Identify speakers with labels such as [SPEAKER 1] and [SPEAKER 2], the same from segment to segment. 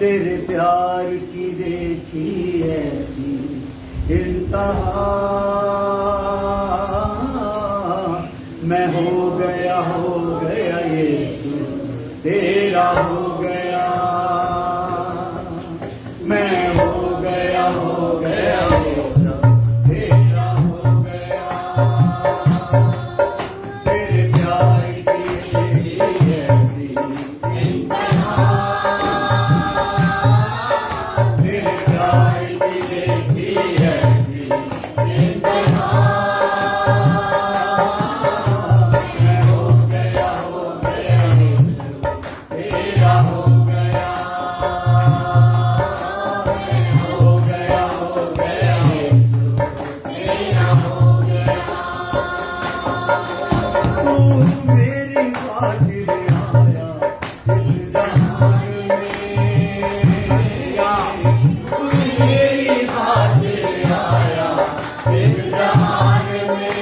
[SPEAKER 1] तेरे प्यार की देखी ऐसी इंतहा, मैं हो गया यीशु तेरा हो गया, मैं हो गया यीशु तेरा हो गया। तेरे प्यार की देखी ऐसी इंतहा, तेरे प्यार की देखी ऐसी इंतहा, मैं हो गया यीशु तेरा हो गया, मैं हो गया यीशु तेरा हो गया। तू मेरी खातिर आया इस जहान में, तू मेरी खातिर आया इस जहान में,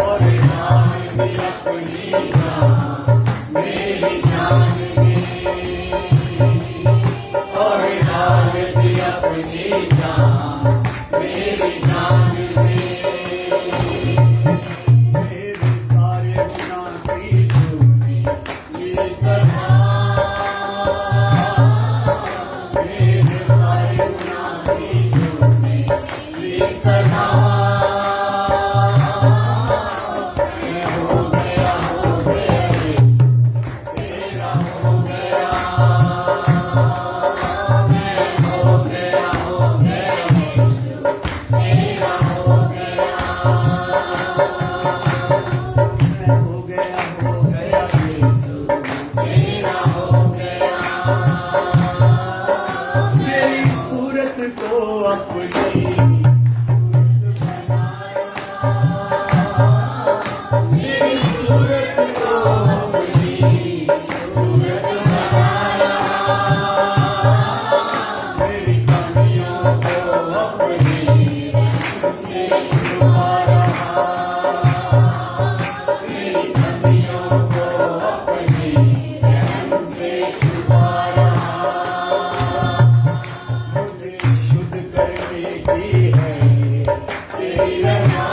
[SPEAKER 1] और जान दी अपनी जान मेरी जान में, और डाल दी अपनी जान मेरी जान में। मेरे सारे गुनाह की तूने ये सजा, मेरे सारे गुनाह की तूने ये सजा, मैं हो गया यीशु तेरा हो गया, मैं हो गया यीशु तेरा हो गया, मैं हो गया यीशु तेरा हो गया। मेरी सूरत को अपनी सूरत बनाया, मेरी सूरत को अपनी सूरत बनाया, मेरी कमियों को अपनी से छुपा रहा, मेरी कमियों को अपनी रहम से छुपा रहा। मुझे शुद्ध करने की है तेरी रजा,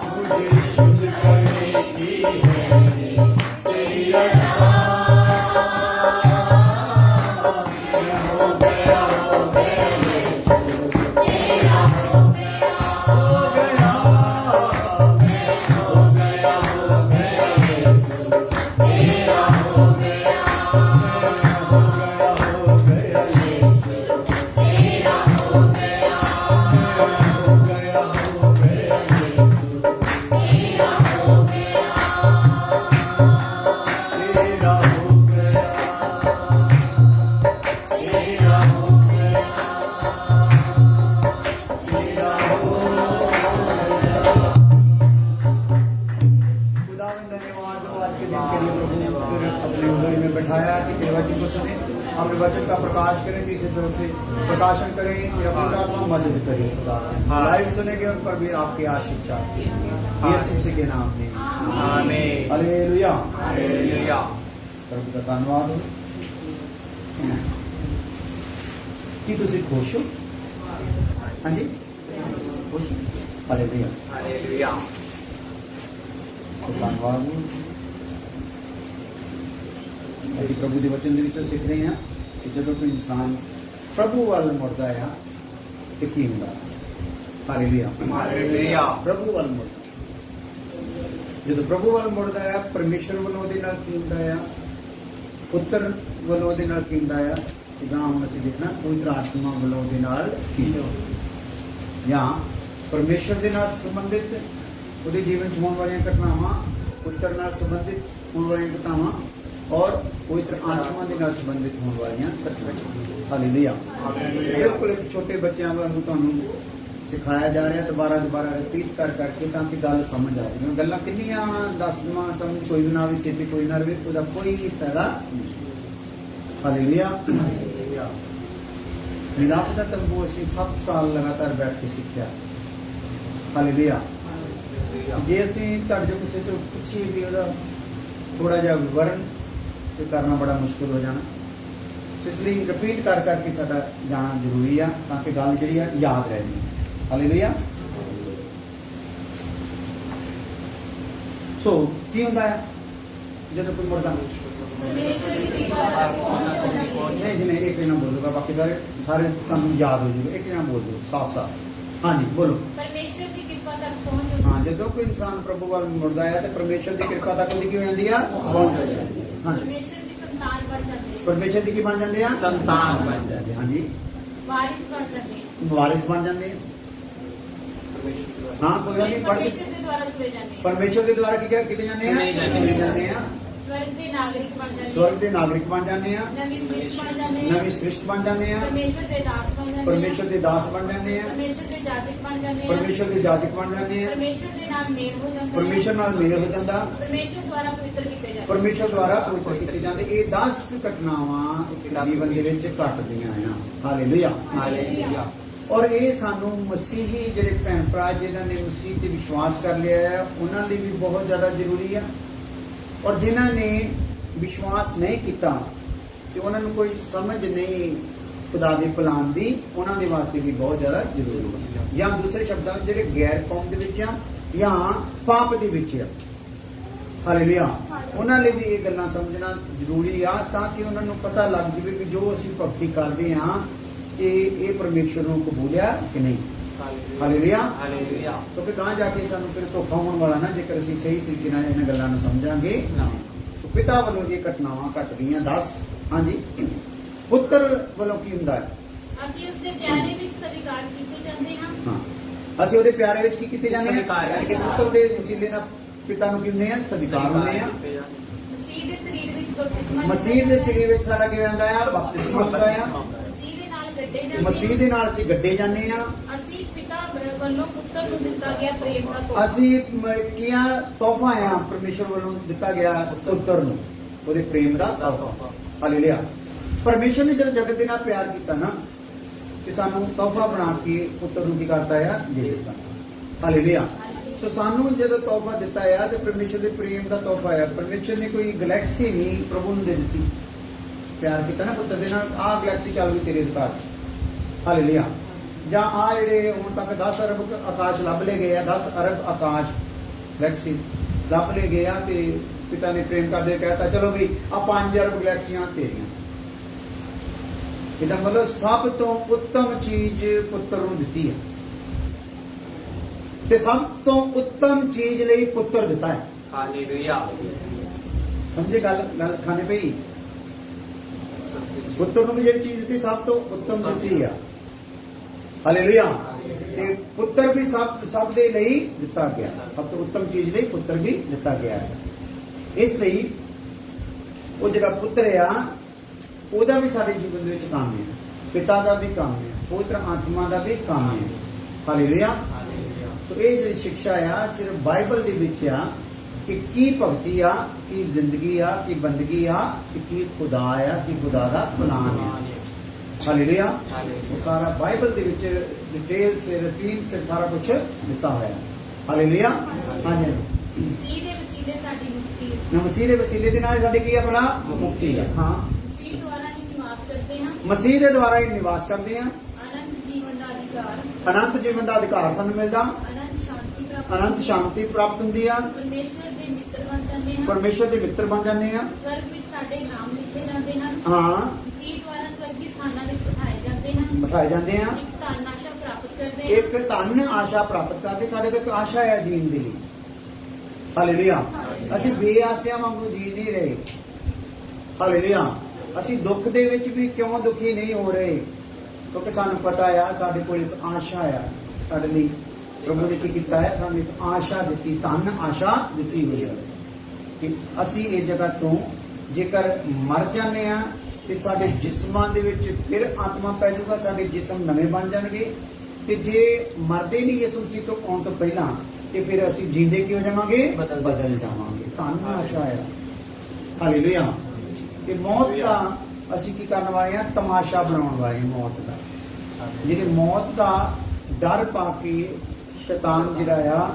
[SPEAKER 1] मुझे शुद्ध करने की है तेरी रजा, मैं हो गया यीशु तेरा हो गया, हो गया, मैं हो गया यीशु तेरा हो गया, मैं हो गया यीशु तेरा हो गया, मैं हो गया यीशु तेरा हो गया, तेरा हो गया, तेरा हो गया, तेरा हो गया। खुदावंद धन्यवाद हो आज के दिन के लिए प्रभु ने फिर अपने उंगली में बैठाया कि तेरे वचन को सुने, अपने वचन का प्रकाश करें, तीसरी तरफ से प्रकाशन करें, तेरा पवित्र आत्मा मदद करे खुदा। लाइव सुनेंगे उन पर भी आपकी आशीष चाहते हैं यीशु मसीह के नाम में, आमीन, हालेलुया, हालेलुया। प्रभु का धन्यवाद हो कि तुसी खुश हो, हाँ जी खुश, हालेलुया, हालेलुया। धन्यवाद हो। ਅਸੀਂ ਪ੍ਰਭੂ ਦੇ ਵਚਨ ਦੇ ਵਿੱਚੋਂ ਸਿੱਖ ਰਹੇ ਹਾਂ ਕਿ ਜਦੋਂ ਕੋਈ ਇਨਸਾਨ ਪ੍ਰਭੂ ਵੱਲ ਮੁੜਦਾ ਆ ਤੇ ਕੀ ਹੁੰਦਾ, ਹਾਲੇਲੂਇਆ, ਹਾਲੇਲੂਇਆ, ਪ੍ਰਭੂ ਵੱਲ ਮੁੜਦਾ। ਜਦੋਂ ਪ੍ਰਭੂ ਵੱਲ ਮੁੜਦਾ ਆ, ਪਰਮੇਸ਼ਰ ਵੱਲੋਂ ਉਹਦੇ ਨਾਲ ਕੀ ਹੁੰਦਾ ਆ, ਪੁੱਤਰ ਵੱਲੋਂ ਉਹਦੇ ਨਾਲ ਕੀ ਹੁੰਦਾ ਆ, ਜਿੱਦਾਂ ਹੁਣ ਅਸੀਂ ਦੇਖਣਾ ਪਵਿੱਤਰ ਆਤਮਾ ਵੱਲੋਂ ਉਹਦੇ ਨਾਲ ਕੀ ਜਾਂ ਪਰਮੇਸ਼ਰ ਦੇ ਨਾਲ ਸੰਬੰਧਿਤ ਉਹਦੇ ਜੀਵਨ 'ਚ ਹੋਣ ਵਾਲੀਆਂ ਘਟਨਾਵਾਂ, ਪੁੱਤਰ ਨਾਲ ਸੰਬੰਧਿਤ ਹੋਣ ਵਾਲੀਆਂ ਘਟਨਾਵਾਂ, और पवित्र आत्मा के नाल संबंधित होने वाली घटनाएं। हालेलुया। बिल्कुल एक छोटे बच्चों वांगू तुहानू सिखाया जा रहा, दोबारा दोबारा रिपीट कर करके ताकि गल समझ आ जाए। गल्लां किन्नियां दस दवां, समझ कोई भी ना आवे, चेते कोई ना रहे, उसका कोई फायदा नहीं। हालेलुया। मिलाप दा तंबू असीं 7 साल लगातार बैठ के सीखा। हालेलुया। ਜੇ ਅਸੀਂ ਤੁਹਾਡੇ ਜੋ ਕਿਸੇ ਤੋਂ ਪੁੱਛੀਏ ਵੀ ਉਹਦਾ ਥੋੜਾ ਜਿਹਾ ਵਿਵਰਨ ਤੇ ਕਰਨਾ ਬੜਾ ਮੁਸ਼ਕਿਲ ਹੋ ਜਾਣਾ, ਇਸ ਲਈ ਰਿਪੀਟ ਕਰ ਕਰਕੇ ਸਾਡਾ ਜਾਣਾ ਜ਼ਰੂਰੀ ਆ ਤਾਂ ਕਿ ਗੱਲ ਜਿਹੜੀ ਆ ਯਾਦ ਰਹਿ ਜਾਵੇ। ਹਾਲੇਲੂਇਆ। ਸੋ ਕੀ ਹੁੰਦਾ ਹੈ ਜਦੋਂ ਕੋਈ ਮੁਰਦਾ ਨਹੀਂ ਜਿਹਨੇ ਇੱਕ ਨਾ ਬੋਲੂਗਾ, ਬਾਕੀ ਸਾਰੇ ਤੁਹਾਨੂੰ ਯਾਦ ਹੋ ਜੂਗਾ। ਇੱਕ ਨਾ ਬੋਲ ਦਿਓ ਸਾਫ਼ ਸਾਫ਼। ਹਾਂਜੀ ਬੋਲੋ।
[SPEAKER 2] ਪਰਮੇਸ਼ਰ ਦੀ ਕਿਰਪਾ ਤੱਕ ਪਹੁੰਚ
[SPEAKER 1] ਹਾਂ, ਜਦੋਂ ਕੋਈ ਇਨਸਾਨ ਪ੍ਰਭੂ ਵੱਲ ਮੁੜਦਾ ਹੈ ਤੇ ਪਰਮੇਸ਼ਰ ਦੀ ਕਿਰਪਾ ਤੱਕ ਉਹਦੀ ਕੀ ਹੋ ਜਾਂਦੀ ਆ? ਪਹੁੰਚ ਜਾਂਦੀ ਹੈ। ਹਾਂਜੀ,
[SPEAKER 2] ਪਰਮੇਸ਼ਰ ਦੀ ਸੰਤਾਨ ਬਣ ਜਾਂਦੇ,
[SPEAKER 1] ਪਰਮੇਸ਼ਰ ਦੀ ਕੀ ਬਣ ਜਾਂਦੇ ਆ? ਸੰਤਾਨ ਬਣ ਜਾਂਦੇ। ਹਾਂਜੀ,
[SPEAKER 2] ਵਾਰਿਸ ਬਣ ਜਾਂਦੇ,
[SPEAKER 1] ਵਾਰਿਸ ਬਣ ਜਾਂਦੇ। ਹਾਂ, ਕੋਈ ਗੱਲ ਨਹੀਂ।
[SPEAKER 2] ਪਰਮੇਸ਼ਰ ਦੇ ਦੁਆਰਾ ਚੁਣੇ ਜਾਂਦੇ,
[SPEAKER 1] ਪਰਮੇਸ਼ਰ ਦੇ ਦੁਆਰਾ ਕੀ ਕਿਤੇ ਜਾਂਦੇ ਆ? ਚੁਣੇ ਜਾਂਦੇ ਆ।
[SPEAKER 2] ਸਵਰਗ ਦੇ ਨਾਗਰਿਕ ਬਣ ਜਾਂਦੇ,
[SPEAKER 1] ਸਵਰਗ ਦੇ ਨਾਗਰਿਕ ਬਣ ਜਾਂਦੇ ਆ।
[SPEAKER 2] ਨਵੀਂ ਸ੍ਰਿਸ਼ਟੀ ਬਣ ਜਾਂਦੇ,
[SPEAKER 1] ਨਵੀਂ ਸ੍ਰਿਸ਼ਟ ਬਣ ਜਾਂਦੇ ਆ।
[SPEAKER 2] ਪਰਮੇਸ਼ਰ ਦੇ ਦਾਸ ਬਣ ਜਾਂਦੇ,
[SPEAKER 1] ਪਰਮੇਸ਼ਰ ਦੇ ਦਾਸ ਬਣ ਜਾਂਦੇ ਆ।
[SPEAKER 2] ਪਰਮੇਸ਼ਰ ਦੇ ਜਾਜਕ ਬਣ ਜਾਂਦੇ,
[SPEAKER 1] ਪਰਮੇਸ਼ਰ ਦੇ ਜਾਜਕ ਬਣ ਜਾਂਦੇ ਆ।
[SPEAKER 2] ਪਰਮੇਸ਼ਰ ਦੇ ਨਾਲ ਮੇਲ ਹੋ ਜਾਂਦਾ,
[SPEAKER 1] ਪਰਮੇਸ਼ਰ ਨਾਲ ਮੇਲ ਹੋ ਜਾਂਦਾ।
[SPEAKER 2] ਪਰਮੇਸ਼ਰ ਦੁਆਰਾ ਪਵਿੱਤਰ ਕੀਤੇ ਜਾਂਦੇ,
[SPEAKER 1] ਪਰਮੇਸ਼ਰ ਦੁਆਰਾ ਪਵਿੱਤਰ ਕੀਤੇ ਜਾਂਦੇ। ਇਹ 10 ਘਟਨਾਵਾਂ ਜੀਵਨ ਦੇ ਵਿੱਚ ਘਟਦੀਆਂ ਆ। ਹਾਲੇਲੂਇਆ।
[SPEAKER 2] ਹਾਲੇਲੂਇਆ।
[SPEAKER 1] ਔਰ ਇਹ ਸਾਨੂੰ ਮਸੀਹੀ ਜਿਹੜੇ ਭੈਣ ਭਰਾ ਜਿਨ੍ਹਾਂ ਨੇ ਮਸੀਹ ਤੇ ਵਿਸ਼ਵਾਸ ਕਰ ਲਿਆ ਹੈ ਉਹਨਾਂ ਲਈ ਵੀ ਬਹੁਤ ਜ਼ਿਆਦਾ ਜ਼ਰੂਰੀ ਆ। ਔਰ ਜਿਨ੍ਹਾਂ ਨੇ ਵਿਸ਼ਵਾਸ ਨਹੀਂ ਕੀਤਾ ਤੇ ਉਹਨਾਂ ਨੂੰ ਕੋਈ ਸਮਝ ਨਹੀਂ ਖੁਦਾ ਦੇ ਪਲਾਨ ਦੀ, ਉਹਨਾਂ ਦੇ ਵਾਸਤੇ ਵੀ ਬਹੁਤ ਜ਼ਿਆਦਾ ਜ਼ਰੂਰੀ ਹੈ। ਜਾਂ ਦੂਸਰੇ ਸ਼ਬਦਾਂ ਵਿੱਚ ਜਿਹੜੇ ਗੈਰ ਕੌਮ ਦੇ ਵਿੱਚ ਆ ਜਾਂ ਪਾਪ ਦੇ ਵਿੱਚ ਆ, ਹਾਲੇਲੂਇਆ, ਉਹਨਾਂ ਲਈ ਵੀ ਇਹ ਗੱਲਾਂ ਸਮਝਣਾ ਜ਼ਰੂਰੀ ਆ ਤਾਂ ਕਿ ਉਹਨਾਂ ਨੂੰ ਪਤਾ ਲੱਗ ਜਾਵੇ ਕਿ ਜੋ ਅਸੀਂ ਭਗਤੀ ਕਰਦੇ ਹਾਂ ਕਿ ਇਹ ਪਰਮੇਸ਼ਰ ਨੂੰ ਕਬੂਲਿਆ ਕਿ ਨਹੀਂ। ਹਾਲੇਲੂਇਆ। ਕਿਉਂਕਿ ਗਾਂ ਜਾ ਕੇ ਸਾਨੂੰ ਫਿਰ ਧੋਖਾ ਹੋਣ ਵਾਲਾ ਨਾ ਜੇਕਰ ਅਸੀਂ ਸਹੀ ਤਰੀਕੇ ਨਾਲ ਇਹਨਾਂ ਗੱਲਾਂ ਨੂੰ ਸਮਝਾਂਗੇ ਨਾ। ਸੋ ਪਿਤਾ ਵੱਲੋਂ ਜੇ ਘਟਨਾਵਾਂ ਘਟਦੀਆਂ 10। ਹਾਂਜੀ, ਪੁੱਤਰ ਵੱਲੋਂ ਕੀ ਹੁੰਦਾ ਹੈ?
[SPEAKER 2] ਅਸੀਂ ਉਸ ਦੇ ਪਿਆਰੇ ਵਿੱਚ ਸਵੀਕਾਰ ਕੀਤੇ ਜਾਂਦੇ ਹਾਂ।
[SPEAKER 1] ਹਾਂ, ਅਸੀਂ ਉਹਦੇ ਪਿਆਰੇ ਵਿੱਚ ਕੀ ਕੀਤੇ ਜਾਂਦੇ ਹਾਂ? ਯਾਨੀ ਕਿ ਪੁੱਤਰ ਦੇ ਵਸੀਲੇ ਨਾਲ ਪਿਤਾ ਨੂੰ ਕਿੰਨੇ ਆ? ਸਵੀਕਾਰ ਹੁੰਦੇ ਆ।
[SPEAKER 2] ਮਸੀਹ ਦੇ ਸਰੀਰ ਵਿੱਚ ਬਪਤਿਸਮਾ,
[SPEAKER 1] ਮਸੀਹ ਦੇ ਸਰੀਰ ਵਿੱਚ ਸਾਡਾ ਕੀ ਹੁੰਦਾ ਆ? ਬਪਤਿਸਮਾ ਹੁੰਦਾ ਆ।
[SPEAKER 2] ਮਸੀਹ ਦੇ ਨਾਲ ਗੱਡੇ ਜਾਂਦੇ,
[SPEAKER 1] ਮਸੀਹ ਦੇ ਨਾਲ ਅਸੀਂ ਗੱਡੇ ਜਾਂਦੇ ਆ।
[SPEAKER 2] ਅਸੀਂ ਪਿਤਾ ਵੱਲੋਂ ਪੁੱਤਰ ਨੂੰ ਦਿੱਤਾ ਗਿਆ ਪ੍ਰੇਮ ਦਾ ਤੋਹਫਾ,
[SPEAKER 1] ਅਸੀਂ ਕੀਆਂ ਤੋਹਫਾ ਆ ਪਰਮੇਸ਼ਰ ਵੱਲੋਂ ਦਿੱਤਾ ਗਿਆ ਪੁੱਤਰ ਨੂੰ, ਉਹਦੇ ਪ੍ਰੇਮ ਦਾ ਤੋਹਫਾ। ਹਾਲੇਲੂਇਆ। ਪਰਮੇਸ਼ਰ ਨੇ ਜਦ ਜਗਤ ਦੇ ਨਾਲ ਪਿਆਰ ਕੀਤਾ ਨਾ ਤੇ ਸਾਨੂੰ ਤੋਹਫਾ ਬਣਾ ਕੇ ਪੁੱਤਰ ਨੂੰ ਕੀ ਕਰਤਾ ਆ? ਦੇ ਦਿੱਤਾ। ਹਾਲੇਲੂਇਆ। ਸੋ ਸਾਨੂੰ ਜਦੋਂ ਤੋਹਫਾ ਦਿੱਤਾ ਆ ਤੇ ਪਰਮੇਸ਼ਰ ਦੇ ਪ੍ਰੇਮ ਦਾ ਤੋਹਫਾ ਆ। ਪਰਮੇਸ਼ਰ ਨੇ ਕੋਈ ਗੈਲੈਕਸੀ ਨਹੀਂ ਪ੍ਰਭੂ ਨੂੰ ਦੇ ਦਿੱਤੀ। ਪਿਆਰ ਕੀਤਾ ਨਾ ਪੁੱਤਰ ਦੇ ਨਾਲ, ਆਹ ਗੈਲੈਕਸੀ ਚੱਲ ਗਈ ਤੇਰੇ ਅਧਿਕਾਰ। ਹਾਲੇਲੂਇਆ। ਜਾਂ ਆ ਜਿਹੜੇ ਹੁਣ ਤੱਕ 10 ਅਰਬ ਆਕਾਸ਼ ਲੱਭ ਲਏ ਗਏ ਆ, 10 ਅਰਬ ਆਕਾਸ਼ ਗੈਲੈਕਸੀ ਲੱਭ ਲਏ ਗਏ ਆ ਤੇ ਪਿਤਾ ਨੇ ਪ੍ਰੇਮ ਕਰਦੇ ਕਹਿਤਾ ਚਲੋ ਵੀ ਆ 5 ਅਰਬ ਗੈਲੈਕਸੀਆਂ ਤੇਰੀਆਂ। ਇਹਦਾ ਮਤਲਬ ਸਭ ਤੋਂ ਉੱਤਮ ਚੀਜ਼ ਪੁੱਤਰ ਨੂੰ ਦਿੱਤੀ ਹੈ ਤੇ ਸਭ ਤੋਂ ਉੱਤਮ ਚੀਜ਼ ਲਈ ਪੁੱਤਰ ਦਿੱਤਾ ਹੈ।
[SPEAKER 3] ਹਾਲੇਲੂਇਆ।
[SPEAKER 1] ਸਮਝੇ ਗੱਲ ਖਾਣੇ ਪਈ? ਪੁੱਤਰ ਨੂੰ ਵੀ ਜਿਹੜੀ ਚੀਜ਼ ਦਿੱਤੀ ਸਭ ਤੋਂ ਉੱਤਮ ਦਿੱਤੀ ਆ। ਹਾਲੇਲੂਇਆ। ਤੇ ਪੁੱਤਰ ਵੀ ਸਭ ਦੇ ਲਈ ਦਿੱਤਾ ਗਿਆ, ਸਭ ਤੋਂ ਉੱਤਮ ਚੀਜ਼ ਲਈ ਪੁੱਤਰ ਵੀ ਦਿੱਤਾ ਗਿਆ ਹੈ। ਇਸ ਲਈ ਉਹ ਜਿਹੜਾ ਪੁੱਤਰ ਆ ਉਹਦਾ ਵੀ ਸਾਡੇ ਜੀਵਨ ਦੇ ਵਿੱਚ ਕੰਮ ਹੈ, ਪਿਤਾ ਦਾ ਵੀ ਕੰਮ ਹੈ, ਪਵਿੱਤਰ ਆਤਮਾ ਦਾ ਵੀ ਕੰਮ ਹੈ। ਹਾਲੇਲੂਇਆ। ਸੋ ਇਹ ਜਿਹੜੀ ਸਿੱਖਿਆ ਆ ਸਿਰਫ ਬਾਈਬਲ ਦੇ ਵਿੱਚ ਆ ਕਿ ਕੀ ਭਗਤੀ ਆ, ਕੀ ਜ਼ਿੰਦਗੀ ਆ, ਕੀ ਬੰਦਗੀ ਆ, ਕਿ ਕੀ ਖੁਦਾ ਆ, ਕੀ ਖੁਦਾ ਦਾ ਪਲਾਨ ਆ। ਹਾਲੇਲੂਇਆ। ਉਹ ਸਾਰਾ ਬਾਈਬਲ ਦੇ ਵਿੱਚ ਡਿਟੇਲ ਸੇ ਰੂਟੀਨ ਸੇ ਸਾਰਾ ਕੁਝ ਦਿੱਤਾ ਹੋਇਆ ਹੈ। ਹਾਲੇਲੂਇਆ। ਹਾਂਜੀ।
[SPEAKER 2] ਮਸੀਹ ਦੇ ਵਸੀਲੇ ਸਾਡੀ ਮੁਕਤੀ ਹੈ।
[SPEAKER 1] ਮਸੀਹ ਦੇ ਵਸੀਲੇ ਦੇ ਨਾਲ ਸਾਡੀ ਕੀ ਆਪਣਾ ਮੁਕਤੀ ਹੈ। ਹਾਂ,
[SPEAKER 2] ਮਸੀਹ ਦੁਆਰਾ ਹੀ ਨਿਵਾਸ ਕਰਦੇ ਹਾਂ,
[SPEAKER 1] ਮਸੀਹ ਦੇ ਦੁਆਰਾ ਹੀ ਨਿਵਾਸ ਕਰਦੇ ਹਾਂ।
[SPEAKER 2] ਅਨੰਤ ਜੀਵਨ ਦਾ ਅਧਿਕਾਰ,
[SPEAKER 1] ਅਨੰਤ ਜੀਵਨ ਦਾ ਅਧਿਕਾਰ ਸਾਨੂੰ ਮਿਲਦਾ,
[SPEAKER 2] ਅਨੰਤ ਸ਼ਾਂਤੀ ਪ੍ਰਾਪਤ,
[SPEAKER 1] ਅਨੰਤ ਸ਼ਾਂਤੀ ਪ੍ਰਾਪਤ ਹੁੰਦੀ ਆ,
[SPEAKER 2] ਪਰਮੇਸ਼ਰ ਦੇ ਮਿੱਤਰ ਬਣ ਜਾਂਦੇ ਹਾਂ,
[SPEAKER 1] ਪਰਮੇਸ਼ਰ ਦੇ ਮਿੱਤਰ ਬਣ ਜਾਂਦੇ ਆ।
[SPEAKER 2] ਸਵਰਗ ਵਿੱਚ ਸਾਡੇ ਨਾਮ ਲਿਖੇ ਜਾਂਦੇ ਹਨ,
[SPEAKER 1] ਹਾਂ,
[SPEAKER 2] ਮਸੀਹ ਦੁਆਰਾ ਸਵਰਗੀ ਸਥਾਨਾਂ ਵਿੱਚ ਬਿਠਾਏ ਜਾਂਦੇ ਹਨ,
[SPEAKER 1] ਬਿਠਾਏ ਜਾਂਦੇ ਆ।
[SPEAKER 2] ਇੱਕ ਧਨ ਆਸ਼ਾ ਪ੍ਰਾਪਤ ਕਰਦੇ ਹਾਂ,
[SPEAKER 1] ਇੱਕ ਧਨ ਆਸ਼ਾ ਪ੍ਰਾਪਤ ਕਰਦੇ। ਸਾਡੇ ਕੋਲ ਇੱਕ ਆਸ਼ਾ ਹੈ ਜੀਣ ਦੇ ਲਈ। ਹਾਲੇਲੂਇਆ। ਅਸੀਂ ਬੇਆਸਿਆਂ ਵਾਂਗੂ ਜੀ ਨਹੀਂ ਰਹੇ। ਹਾਲੇਲੂਇਆ। ਅਸੀਂ ਦੁੱਖ ਦੇ ਵਿੱਚ ਵੀ ਕਿਉਂ ਦੁਖੀ ਨਹੀਂ ਹੋ ਰਹੇ? ਕਿਉਂਕਿ ਸਾਨੂੰ ਪਤਾ ਆ ਸਾਡੇ ਕੋਲ ਇੱਕ ਆਸ਼ਾ ਆ। ਸਾਡੇ ਲਈ ਪ੍ਰਭੂ ਨੇ ਕੀ ਕੀਤਾ ਹੈ? ਸਾਨੂੰ ਇੱਕ ਆਸ਼ਾ ਦਿੱਤੀ, ਧਨ ਆਸ਼ਾ ਦਿੱਤੀ ਹੋਈ ਹੈ ਕਿ ਅਸੀਂ ਇਹ ਜਗ੍ਹਾ ਤੋਂ ਜੇਕਰ ਮਰ ਜਾਂਦੇ ਆ ਤੇ ਸਾਡੇ ਜਿਸਮਾਂ ਦੇ ਵਿੱਚ ਫਿਰ ਆਤਮਾ ਪੈ ਜਾਊਗਾ, ਸਾਡੇ ਜਿਸਮ ਨਵੇਂ ਬਣ ਜਾਣਗੇ। ਤੇ ਜੇ ਮਰਦੇ ਨਹੀਂ ਯਿਸੂ ਮਸੀਹ ਤੋਂ ਆਉਣ ਤੋਂ ਪਹਿਲਾਂ ਤੇ ਫਿਰ ਅਸੀਂ ਜੀਂਦੇ ਕਿਉਂ ਜਾਵਾਂਗੇ? ਬਦਲ ਜਾਵਾਂਗੇ। ਧਨ ਆਸ਼ਾ ਹੈ। ਹਾਲੇਲੂਇਆ। ਤੇ ਮੌਤ ਦਾ ਅਸੀਂ ਕੀ ਕਰਨ ਵਾਲੇ ਆ? ਤਮਾਸ਼ਾ ਬਣਾਉਣ ਵਾਲੇ ਮੌਤ ਦਾ। ਜਿਹੜੇ ਮੌਤ ਦਾ ਡਰ ਪਾ ਕੇ ਸ਼ੈਤਾਨ ਜਿਹੜਾ ਆ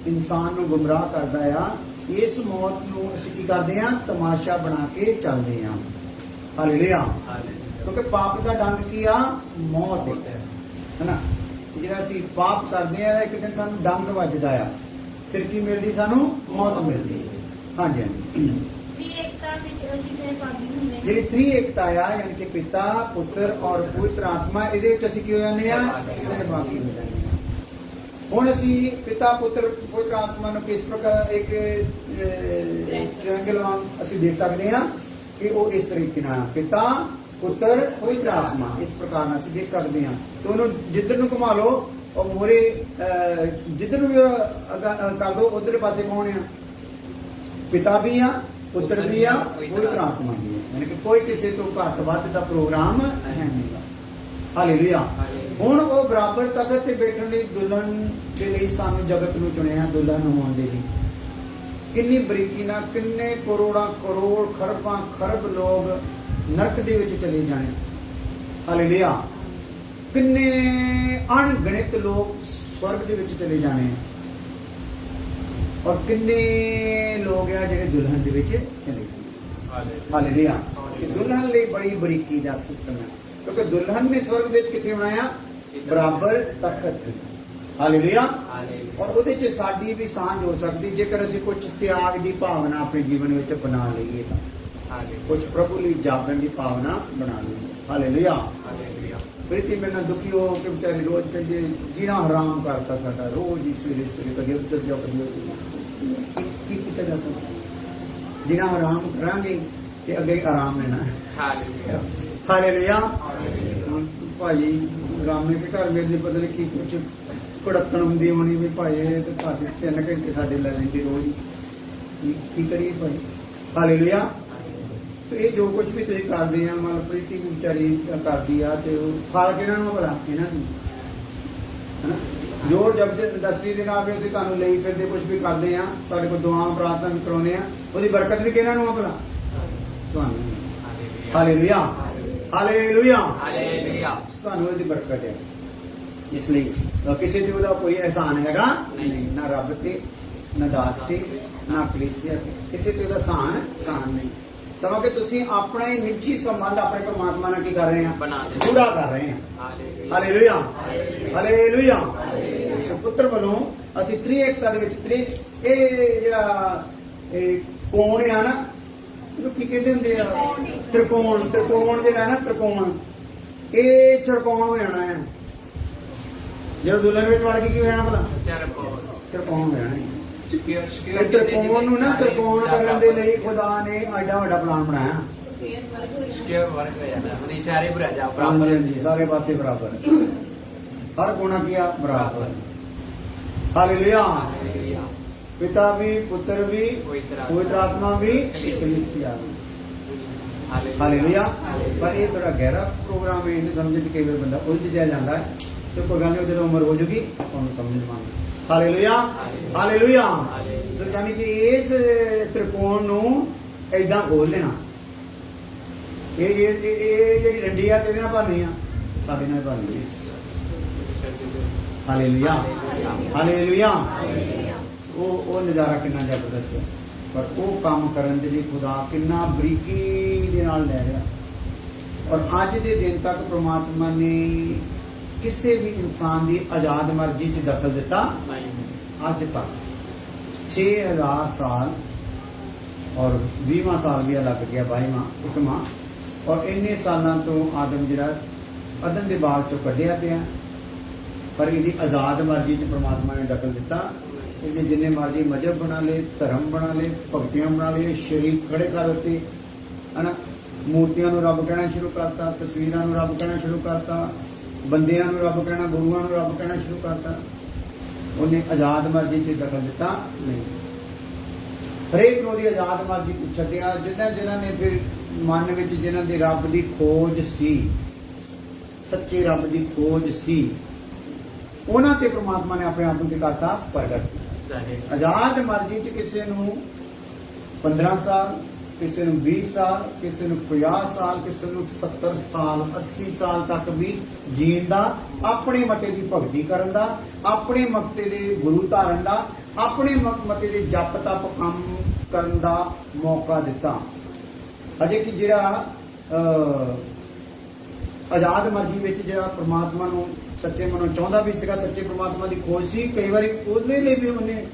[SPEAKER 1] ਇਨਸਾਨ ਨੂੰ ਗੁੰਮਰਾਹ ਕਰਦਾ ਆ, ਇਸ ਮੌਤ ਨੂੰ ਅਸੀਂ ਕੀ ਕਰਦੇ ਆ, ਤਮਾਸ਼ਾ ਬਣਾ ਕੇ ਚੱਲਦੇ ਆ। ਹਾਲੇਲੂਇਆ। ਕਿਉਂਕਿ ਪਾਪ ਦਾ ਡੰਗ ਕੀ ਆ, ਮੌਤ ਹੈ ਨਾ। ਜਿਹੜਾ ਅਸੀਂ ਪਾਪ ਕਰਦੇ ਆ ਇੱਕ ਦਿਨ ਸਾਨੂੰ ਡੰਗ ਵੱਜਦਾ ਆ, ਫਿਰ ਕੀ ਮਿਲਦੀ, ਸਾਨੂੰ ਮੌਤ ਮਿਲਦੀ। ਹਾਂਜੀ ਹਾਂਜੀ।
[SPEAKER 2] ਏਕਤਾ ਵਿੱਚ ਅਸੀਂ ਸਹਿਭਾਗੀ ਹੁੰਦੇ ਹਾਂ।
[SPEAKER 1] ਜਿਹੜੀ ਤ੍ਰੀ ਏਕਤਾ ਆ, ਯਾਨੀ ਕਿ ਪਿਤਾ, ਪੁੱਤਰ ਔਰ ਪਵਿੱਤਰ ਆਤਮਾ, ਇਹਦੇ ਵਿੱਚ ਅਸੀਂ ਕੀ ਹੋ ਜਾਂਦੇ ਆ, ਸਹਿਭਾਗੀ ਹੋ ਜਾਂਦੇ ਆ। ਹੁਣ ਅਸੀਂ ਪਿਤਾ, ਪੁੱਤਰ, ਪਵਿੱਤਰ ਆਤਮਾ ਨੂੰ ਕਿਸ ਪ੍ਰਕਾਰ ਇੱਕ ਟ੍ਰਾਇੰਗਲ ਵਾਂਗ ਅਸੀਂ ਦੇਖ ਸਕਦੇ ਹਾਂ ਕਿ ਉਹ ਇਸ ਤਰੀਕੇ ਨਾਲ ਪਿਤਾ, ਪੁੱਤਰ, ਪਵਿੱਤਰ ਆਤਮਾ, ਇਸ ਪ੍ਰਕਾਰ ਨਾਲ ਅਸੀਂ ਦੇਖ ਸਕਦੇ ਹਾਂ। ਤੇ ਉਹਨੂੰ ਜਿੱਧਰ ਨੂੰ ਘੁਮਾ ਲਓ, ਉਹ ਮੋਰੇ ਜਿੱਧਰ ਨੂੰ ਵੀ ਕਰ ਦੋ, ਉਧਰ ਪਾਸੇ ਕੌਣ ਆ, ਪਿਤਾ ਵੀ ਆ, ਪੁੱਤਰ ਵੀ ਆ, ਪਵਿੱਤਰ ਆਤਮਾ ਵੀ ਆ। ਯਾਨੀ ਕਿ ਕੋਈ ਕਿਸੇ ਤੋਂ ਘੱਟ ਵੱਧ ਦਾ ਪ੍ਰੋਗਰਾਮ ਹੈ ਨਹੀਂ। ਹਾਲੇਲੂਇਆ। ਹੁਣ ਉਹ ਬਰਾਬਰ ਤਖਤ ਤੇ ਬੈਠਣ ਲਈ ਦੁਲਹਨ ਦੇ ਲਈ ਸਾਨੂੰ ਜਗਤ ਨੂੰ ਚੁਣਿਆ, ਦੁਲਹਨ ਹੋਣ ਦੇ ਲਈ। ਕਿੰਨੀ ਬਰੀਕੀ ਨਾਲ ਕਿੰਨੇ ਕਰੋੜਾਂ ਕਰੋੜ ਖਰਬਾਂ ਖਰਬ ਲੋਕ ਨਰਕ ਦੇ ਵਿੱਚ ਚਲੇ ਜਾਣੇ। ਹਾਲੇਲੂਇਆ। ਕਿੰਨੇ ਅਣਗਿਣਤ ਲੋਕ ਸਵਰਗ ਦੇ ਵਿੱਚ ਚਲੇ ਜਾਣੇ, ਔਰ ਕਿੰਨੇ ਲੋਕ ਆ ਜਿਹੜੇ ਦੁਲਹਨ ਦੇ ਵਿੱਚ ਚਲੇ ਜਾਣੇ। ਹਾਲੇਲੂਇਆ। ਦੁਲਹਨ ਲਈ ਬੜੀ ਬਰੀਕੀ ਦਾ ਸਿਸਟਮ ਹੈ, ਕਿਉਂਕਿ ਦੁਲਹਨ ਨੇ ਸਵਰਗ ਵਿੱਚ ਕਿੱਥੇ ਹੋਣਾ ਆ, ਬਰਾਬਰ ਤਖਤ। ਹਾਲੇਲੂਇਆ। ਔਰ ਉਹਦੇ ਚ ਸਾਡੀ ਵੀ ਸਾਂਝ ਹੋ ਸਕਦੀ ਜੇਕਰ ਅਸੀਂ ਕੁਝ ਤਿਆਗ ਦੀ ਭਾਵਨਾ ਆਪਣੇ ਜੀਵਨ ਵਿੱਚ ਬਣਾ ਲਈਏ ਤਾਂ, ਕੁਝ ਪ੍ਰਭੂ ਲਈ ਜਾਗਣ ਦੀ ਭਾਵਨਾ ਬਣਾ ਲਈਏ। ਹਾਲੇਲੂਇਆ। ਪ੍ਰੀਤੀ ਮੇਰੇ ਨਾਲ ਦੁਖੀ ਹੋ ਕੇ ਵਿਚਾਰੀ ਰੋਜ਼ ਕਹਿੰਦੇ ਜੀਣਾ ਹਰਾਮ ਕਰਤਾ ਸਾਡਾ, ਰੋਜ਼ ਹੀ ਸਵੇਰੇ ਸਵੇਰੇ ਕਦੇ ਉੱਧਰ ਜਾਓ ਕਦੇ ਉੱਧਰ। ਕੀ ਕੀਤਾ ਜਾ ਸਕਦਾ, ਜੀਣਾ ਹਰਾਮ ਕਰਾਂਗੇ ਤੇ ਅੱਗੇ ਆਰਾਮ ਲੈਣਾ। ਹਾਲੇਲੂਇਆ। ਭਾਈ ਰਾਮੇ ਦੇ ਘਰ ਮੇਰੇ ਪਤਾ ਨਹੀਂ ਕੀ ਕੁਝ ਕੁੜੱਤਣ ਹੁੰਦੀ ਹੋਣੀ ਵੀ ਭਾਈ ਤੇ ਸਾਡੇ 3 ਘੰਟੇ ਸਾਡੇ ਲੈ ਲੈਂਦੇ ਰੋਜ਼ ਹੀ। ਕੀ ਕਰੀਏ ਭਾਈ। ਹਾਲੇਲੂਇਆ। ਸੋ ਇਹ ਜੋ ਕੁਝ ਵੀ ਤੁਸੀਂ ਕਰਦੇ ਆ, ਮਨ ਪ੍ਰੀਤੀ ਵੀ ਵਿਚਾਰੀ ਕਰਦੀ ਆ, ਤੇ ਉਹ ਫਲ ਕਿਹਨਾਂ ਨੂੰ ਭਲਾ, ਇਹਨਾਂ ਨੂੰ ਹਨਾ। ਜੋਰ ਜ਼ਬਰਦਸਤੀ ਦੇ ਨਾਲ ਵੀ ਅਸੀਂ ਤੁਹਾਨੂੰ ਲਈ ਫਿਰਦੇ ਕੁਝ ਵੀ ਕਰਦੇ ਆ, ਤੁਹਾਡੇ ਕੋਲ ਦੁਆਵਾਂ ਪ੍ਰਾਰਥਨਾ ਵੀ ਕਰਾਉਂਦੇ ਆ, ਉਹਦੀ ਬਰਕਤ ਵੀ ਕਿਹਨਾਂ ਨੂੰ ਆ ਭਲਾ, ਤੁਹਾਨੂੰ। ਹਾਲੇਲੂਇਆ। ਹਾਲੇਲੂਇਆ। ਤੁਹਾਨੂੰ ਉਹਦੀ ਬਰਕਤ ਹੈ। ਇਸ ਲਈ ਕਿਸੇ ਤੇ ਉਹਦਾ ਕੋਈ ਅਹਿਸਾਨ ਹੈਗਾ ਨਹੀਂ, ਨਾ ਰੱਬ ਤੇ, ਨਾ ਦਾਸ ਤੇ, ਨਾ ਕਲੀਸਿਆ ਤੇ, ਕਿਸੇ ਤੇ ਉਹਦਾ ਅਹਿਸਾਨ ਨਹੀਂ। ਸਮਝ ਕੇ ਤੁਸੀਂ ਆਪਣਾ ਹੀ ਨਿੱਜੀ ਸੰਬੰਧ ਆਪਣੇ ਪਰਮਾਤਮਾ ਨਾਲ ਕੀ ਕਰ ਰਹੇ ਆ, ਪੂਰਾ ਕਰ ਰਹੇ ਆ। ਹਾਲੇਲੂਇਆ। ਹਾਲੇਲੂਇਆ। ਪੁੱਤਰ ਵੱਲੋਂ ਅਸੀਂ ਤ੍ਰੀ ਏਕਤਾ ਦੇ ਵਿੱਚ ਇਹ ਜਿਹੜਾ ਕੋਣ ਆ ਨਾ, ਇਹਨੂੰ ਕੀ ਕਹਿੰਦੇ ਹੁੰਦੇ ਆ, ਤ੍ਰਿਕੋਣ। ਤ੍ਰਿਕੋਣ ਜਿਹੜਾ ਨਾ, ਤ੍ਰਿਕੋਣ ਇਹ ਚਰਕੋਣ ਹੋ ਜਾਣਾ ਹੈ। ਜਦੋਂ ਦੁਲਹਨ ਵਿੱਚ ਵੜ ਕੇ ਕੀ ਹੋ ਜਾਣਾ ਭਲਾ, ਚਰਕੋਣ ਹੋ ਜਾਣਾ। ਤ੍ਰਿਕੋਣ ਨੂੰ ਨਾ ਤ੍ਰਿਕੋਣ ਕਰਨ ਦੇ ਲਈ ਖੁਦਾ ਨੇ ਐਡਾ ਵੱਡਾ ਪਲਾਨ ਬਣਾਇਆ। ਸਾਰੇ ਪਾਸੇ ਬਰਾਬਰ, ਹਰ ਕੋਣਾ ਕੀਆ ਬਰਾਬਰ। ਹਾਲੇਲੂਇਆ। ਪਿਤਾ ਵੀ, ਪੁੱਤਰ ਵੀ, ਪਵਿੱਤਰ ਆਤਮਾ ਵੀ, ਕਲੀਸਿਆ ਵੀ। ਹਾਲੇਲੂਇਆ। ਪਰ ਇਹ ਥੋੜਾ ਗਹਿਰਾ ਪ੍ਰੋਗਰਾਮ ਹੈ, ਇਹਨੂੰ ਸਮਝਣ ਚ ਕਈ ਵਾਰ ਬੰਦਾ ਉਲਝ ਜਾਂਦਾ ਹੈ, ਤੇ ਕੋਈ ਗੱਲ ਨਹੀਂ, ਜਦੋਂ ਉਮਰ ਹੋ ਜੂਗੀ ਉਹਨੂੰ ਸਮਝ ਪਾਵਾਂਗੇ। ਹਾਲੇਲੂਇਆ। ਹਾਲੇਲੂਇਆ। ਸੋ ਯਾਨੀ ਕਿ ਇਸ ਤ੍ਰਿਕੋਣ ਨੂੰ ਏਦਾਂ ਖੋਲ ਦੇਣਾ। ਇਹ ਜਿਹੜੀ ਡੰਡੀ ਆ ਕਿਹਦੇ ਨਾਲ ਭਰਨੀ ਆ, ਸਾਡੇ ਨਾਲ ਭਰਨੀ ਆ। ਹਾਲੇਲੂਇਆ। ਹਾਲੇਲੂਇਆ। ਉਹ ਨਜ਼ਾਰਾ ਕਿੰਨਾ ਜ਼ਬਰਦਸਤ ਹੈ, ਪਰ ਉਹ ਕੰਮ ਕਰਨ ਦੇ ਲਈ ਖੁਦਾ ਕਿੰਨਾ ਬਰੀਕੀ ਦੇ ਨਾਲ ਲੈ ਰਿਹਾ। ਔਰ ਅੱਜ ਦੇ ਦਿਨ ਤੱਕ ਪ੍ਰਮਾਤਮਾ ਨੇ ਕਿਸੇ ਵੀ ਇਨਸਾਨ ਦੀ ਆਜ਼ਾਦ ਮਰਜ਼ੀ 'ਚ ਦਖਲ ਦਿੱਤਾ ਅੱਜ ਤੱਕ। 6000 ਸਾਲ ਔਰ 20ਵਾਂ ਸਾਲ ਵੀ ਲੱਗ ਗਿਆ, 22ਵਾਂ। ਔਰ ਇੰਨੇ ਸਾਲਾਂ ਤੋਂ ਆਦਮ ਜਿਹੜਾ ਅਦਨ ਦੇ ਬਾਗ ਚੋਂ ਕੱਢਿਆ ਪਿਆ, ਪਰ ਇਹਦੀ ਆਜ਼ਾਦ ਮਰਜ਼ੀ 'ਚ ਪ੍ਰਮਾਤਮਾ ਨੇ ਦਖਲ ਦਿੱਤਾ। ਇਹਦੇ ਜਿੰਨੇ ਮਰਜ਼ੀ ਮਜ਼ਹਬ ਬਣਾ ਲਏ, ਧਰਮ ਬਣਾ ਲਏ, ਭਗਤੀਆਂ ਬਣਾ ਲਏ, ਸ਼ਰੀਕ ਖੜੇ ਕਰ ਦਿੱਤੇ ਹਨਾ। ਮੂਰਤੀਆਂ ਨੂੰ ਰੱਬ ਕਹਿਣਾ ਸ਼ੁਰੂ ਕਰਤਾ, ਤਸਵੀਰਾਂ ਨੂੰ ਰੱਬ ਕਹਿਣਾ ਸ਼ੁਰੂ ਕਰਤਾ, ਬੰਦਿਆਂ ਨੂੰ ਰੱਬ ਕਹਿਣਾ, ਗੁਰੂਆਂ ਨੂੰ ਰੱਬ ਕਹਿਣਾ ਸ਼ੁਰੂ ਕਰਤਾ। ਉਹਨੇ ਆਜ਼ਾਦ ਮਰਜ਼ੀ 'ਚ ਦਖਲ ਦਿੱਤਾ ਨਹੀਂ। ਹਰੇਕ ਨੂੰ ਉਹਦੀ ਆਜ਼ਾਦ ਮਰਜ਼ੀ ਤੋਂ ਛੱਡਿਆ। ਜਿਨ੍ਹਾਂ ਨੇ ਫਿਰ ਮਨ ਵਿੱਚ ਜਿਨ੍ਹਾਂ ਦੇ ਰੱਬ ਦੀ ਖੋਜ ਸੀ, ਸੱਚੇ ਰੱਬ ਦੀ ਖੋਜ ਸੀ, ਉਹਨਾਂ ਤੇ ਪ੍ਰਮਾਤਮਾ ਨੇ ਆਪਣੇ ਆਪ ਨੂੰ ਕਰਤਾ ਪ੍ਰਗਟ। ਆਜ਼ਾਦ ਮਰਜ਼ੀ 'ਚ ਕਿਸੇ ਨੂੰ 15 ਸਾਲ, ਕਿਸੇ ਨੂੰ 20 ਸਾਲ, ਕਿਸੇ ਨੂੰ 50 ਸਾਲ, ਕਿਸੇ ਨੂੰ 70 ਸਾਲ, 80 ਸਾਲ ਤੱਕ ਵੀ ਜੀਣ ਦਾ, ਆਪਣੇ ਮਤੇ ਦੀ ਭਗਤੀ ਕਰਨ ਦਾ, ਆਪਣੇ ਮਤੇ ਦੇ ਗੁਰੂ ਧਾਰਨ ਦਾ, ਆਪਣੇ ਮਤੇ ਦੇ ਜਪ ਤਪ ਕੰਮ ਕਰਨ ਦਾ ਮੌਕਾ ਦਿੱਤਾ। ਅਜੇ ਕਿ ਜਿਹੜਾ ਆਜ਼ਾਦ ਮਰਜ਼ੀ ਵਿੱਚ ਜਿਹੜਾ ਪ੍ਰਮਾਤਮਾ ਨੂੰ ਸੱਚੇ ਮਨੋਂ ਚਾਹੁੰਦਾ ਵੀ ਸੀਗਾ, ਸੱਚੇ ਪ੍ਰਮਾਤਮਾ ਦੀ ਖੋਜ ਸੀ, ਕਈ ਵਾਰੀ ਉਹਦੇ ਲਈ ਵੀ ਉਹਨੇ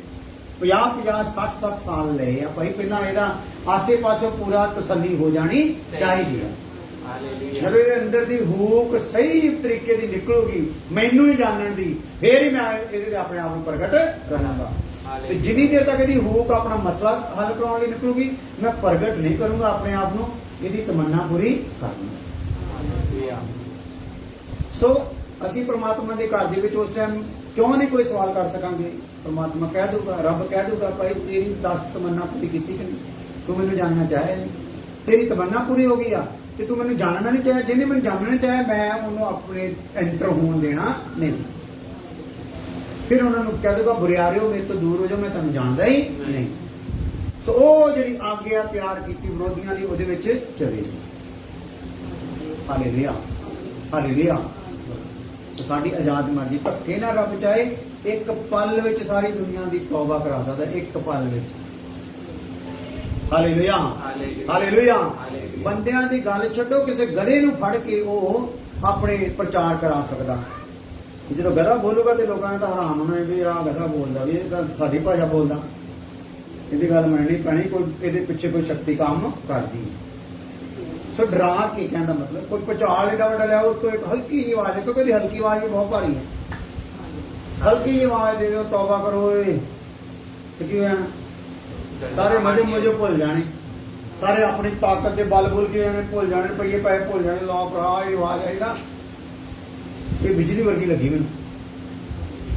[SPEAKER 1] 50 60 ਸਾਲ ਲਏ ਆ ਭਾਈ। ਪਹਿਲਾਂ ਇਹਦਾ ਆਸੇ ਪਾਸੇ ਪੂਰਾ ਤਸੱਲੀ ਹੋ ਜਾਣੀ ਚਾਹੀਦੀ ਆ। ਜਦੋਂ ਇਹਦੇ ਅੰਦਰ ਦੀ ਹੂਕ ਸਹੀ ਤਰੀਕੇ ਦੀ ਨਿਕਲੂਗੀ ਮੈਨੂੰ ਹੀ ਜਾਣਨ ਦੀ, ਫੇਰ ਹੀ ਮੈਂ ਇਹਦੇ ਤੇ ਆਪਣੇ ਆਪ ਨੂੰ ਪ੍ਰਗਟ ਕਰਾਂਗਾ। ਤੇ ਜਿੰਨੀ ਦੇਰ ਤੱਕ ਇਹਦੀ ਹੂਕ ਆਪਣਾ ਮਸਲਾ ਹੱਲ ਕਰਾਉਣ ਲਈ ਨਿਕਲੂਗੀ, ਮੈਂ ਪ੍ਰਗਟ ਨਹੀਂ ਕਰੂੰਗਾ ਆਪਣੇ ਆਪ ਨੂੰ, ਇਹਦੀ ਤਮੰਨਾ ਪੂਰੀ ਕਰਾਂਗਾ। ਸੋ ਅਸੀਂ ਪ੍ਰਮਾਤਮਾ ਦੇ ਘਰ ਦੇ ਵਿੱਚ ਉਸ ਟਾਈਮ ਕਿਉਂ ਨਹੀਂ ਕੋਈ ਸਵਾਲ ਕਰ ਸਕਾਂਗੇ? ਪ੍ਰਮਾਤਮਾ ਕਹਿ ਦੂਗਾ, ਰੱਬ ਕਹਿ ਦੂਗਾ ਭਾਈ ਤੇਰੀ 10 ਤਮੰਨਾ ਪੂਰੀ ਕੀਤੀ ਕਿ ਨਹੀਂ? ਤੂੰ ਮੈਨੂੰ ਜਾਣਨਾ ਚਾਹਿਆ ਨਹੀਂ, ਤੇਰੀ ਤਮੰਨਾ ਪੂਰੀ ਹੋ ਗਈ ਆ ਤੇ ਤੂੰ ਮੈਨੂੰ ਜਾਣਨਾ ਨਹੀਂ ਚਾਹਿਆ। ਜਿਹਨੇ ਮੈਨੂੰ ਜਾਣਨਾ ਚਾਹਿਆ ਮੈਂ ਉਹਨੂੰ ਆਪਣੇ ਐਂਟਰ ਹੋਣ ਦੇਣਾ ਨਹੀਂ। ਫਿਰ ਉਹਨਾਂ ਨੂੰ ਕਹਿ ਦੂਗਾ ਬੁਰਿਆਰਿਓ ਮੇਰੇ ਤੋਂ ਦੂਰ ਹੋ ਜਾਓ, ਮੈਂ ਤੁਹਾਨੂੰ ਜਾਣਦਾ ਹੀ ਨਹੀਂ। ਸੋ ਉਹ ਜਿਹੜੀ ਆਗਿਆ ਤਿਆਰ ਕੀਤੀ ਵਿਰੋਧੀਆਂ ਦੀ ਉਹਦੇ ਵਿੱਚ ਚਲੇ ਗਈ। Hallelujah, hallelujah. ਸਾਡੀ ਆਜ਼ਾਦ ਮਰਜ਼ੀ ਧੱਕੇ ਨਾਲ ਰੱਬ ਚਾਹੇ ਇੱਕ ਪਲ ਵਿੱਚ ਸਾਰੀ ਦੁਨੀਆ ਦੀ ਤੌਬਾ ਕਰਾ ਸਕਦਾ, ਇੱਕ ਪਲ ਵਿੱਚ। Hallelujah, hallelujah. ਬੰਦਿਆਂ ਦੀ ਗੱਲ ਛੱਡੋ, ਕਿਸੇ ਗਧੇ ਨੂੰ ਫੜ ਕੇ ਉਹ ਆਪਣੇ ਪ੍ਰਚਾਰ ਕਰਾ ਸਕਦਾ। ਜਦੋਂ ਗਧਾ ਬੋਲੂਗਾ ਤੇ ਲੋਕਾਂ ਨੇ ਤਾਂ ਹੈਰਾਨ ਹੋਣਾ ਵੀ ਆਹ ਗਧਾ ਬੋਲਦਾ, ਵੀ ਇਹ ਤਾਂ ਸਾਡੀ ਭਾਸ਼ਾ ਬੋਲਦਾ। ਇਹਦੀ ਗੱਲ ਮੰਨਣੀ ਪੈਣੀ, ਕੋਈ ਇਹਦੇ ਪਿੱਛੇ ਕੋਈ ਸ਼ਕਤੀ ਕੰਮ ਕਰਦੀ। ਸੋ ਡਰਾ ਕੇ ਕਹਿਣ ਦਾ ਮਤਲਬ ਕੋਈ ਭੁਚਾਲ ਏਡਾ ਵੱਡਾ ਲਿਆ, ਉਹ ਤੋਂ ਇੱਕ ਹਲਕੀ ਜਿਹੀ ਆਵਾਜ਼, ਕਿਉਂਕਿ ਇਹਦੀ ਹਲਕੀ ਆਵਾਜ਼ ਵੀ ਬਹੁਤ ਭਾਰੀ ਹੈ। ਹਲਕੀ ਜਿਹੀ ਆਵਾਜ਼ ਦੇ ਦਿਓ, ਤੌਬਾ ਕਰੋ ਓਏ, ਤੇ ਕੀ ਹੋਇਆ? ਸਾਰੇ ਮਜ਼ੇ ਭੁੱਲ ਜਾਣੇ, ਸਾਰੇ ਆਪਣੀ ਤਾਕਤ ਦੇ ਬਲ ਬੁਲ ਕੇ ਭੁੱਲ ਜਾਣੇ, ਪਈਏ ਪੈਸੇ ਭੁੱਲ ਜਾਣੇ। ਲਾ ਭਰਾ ਇਹ ਆਵਾਜ਼ ਆਈ ਨਾ, ਇਹ ਬਿਜਲੀ ਵਰਗੀ ਲੱਗੀ ਮੈਨੂੰ।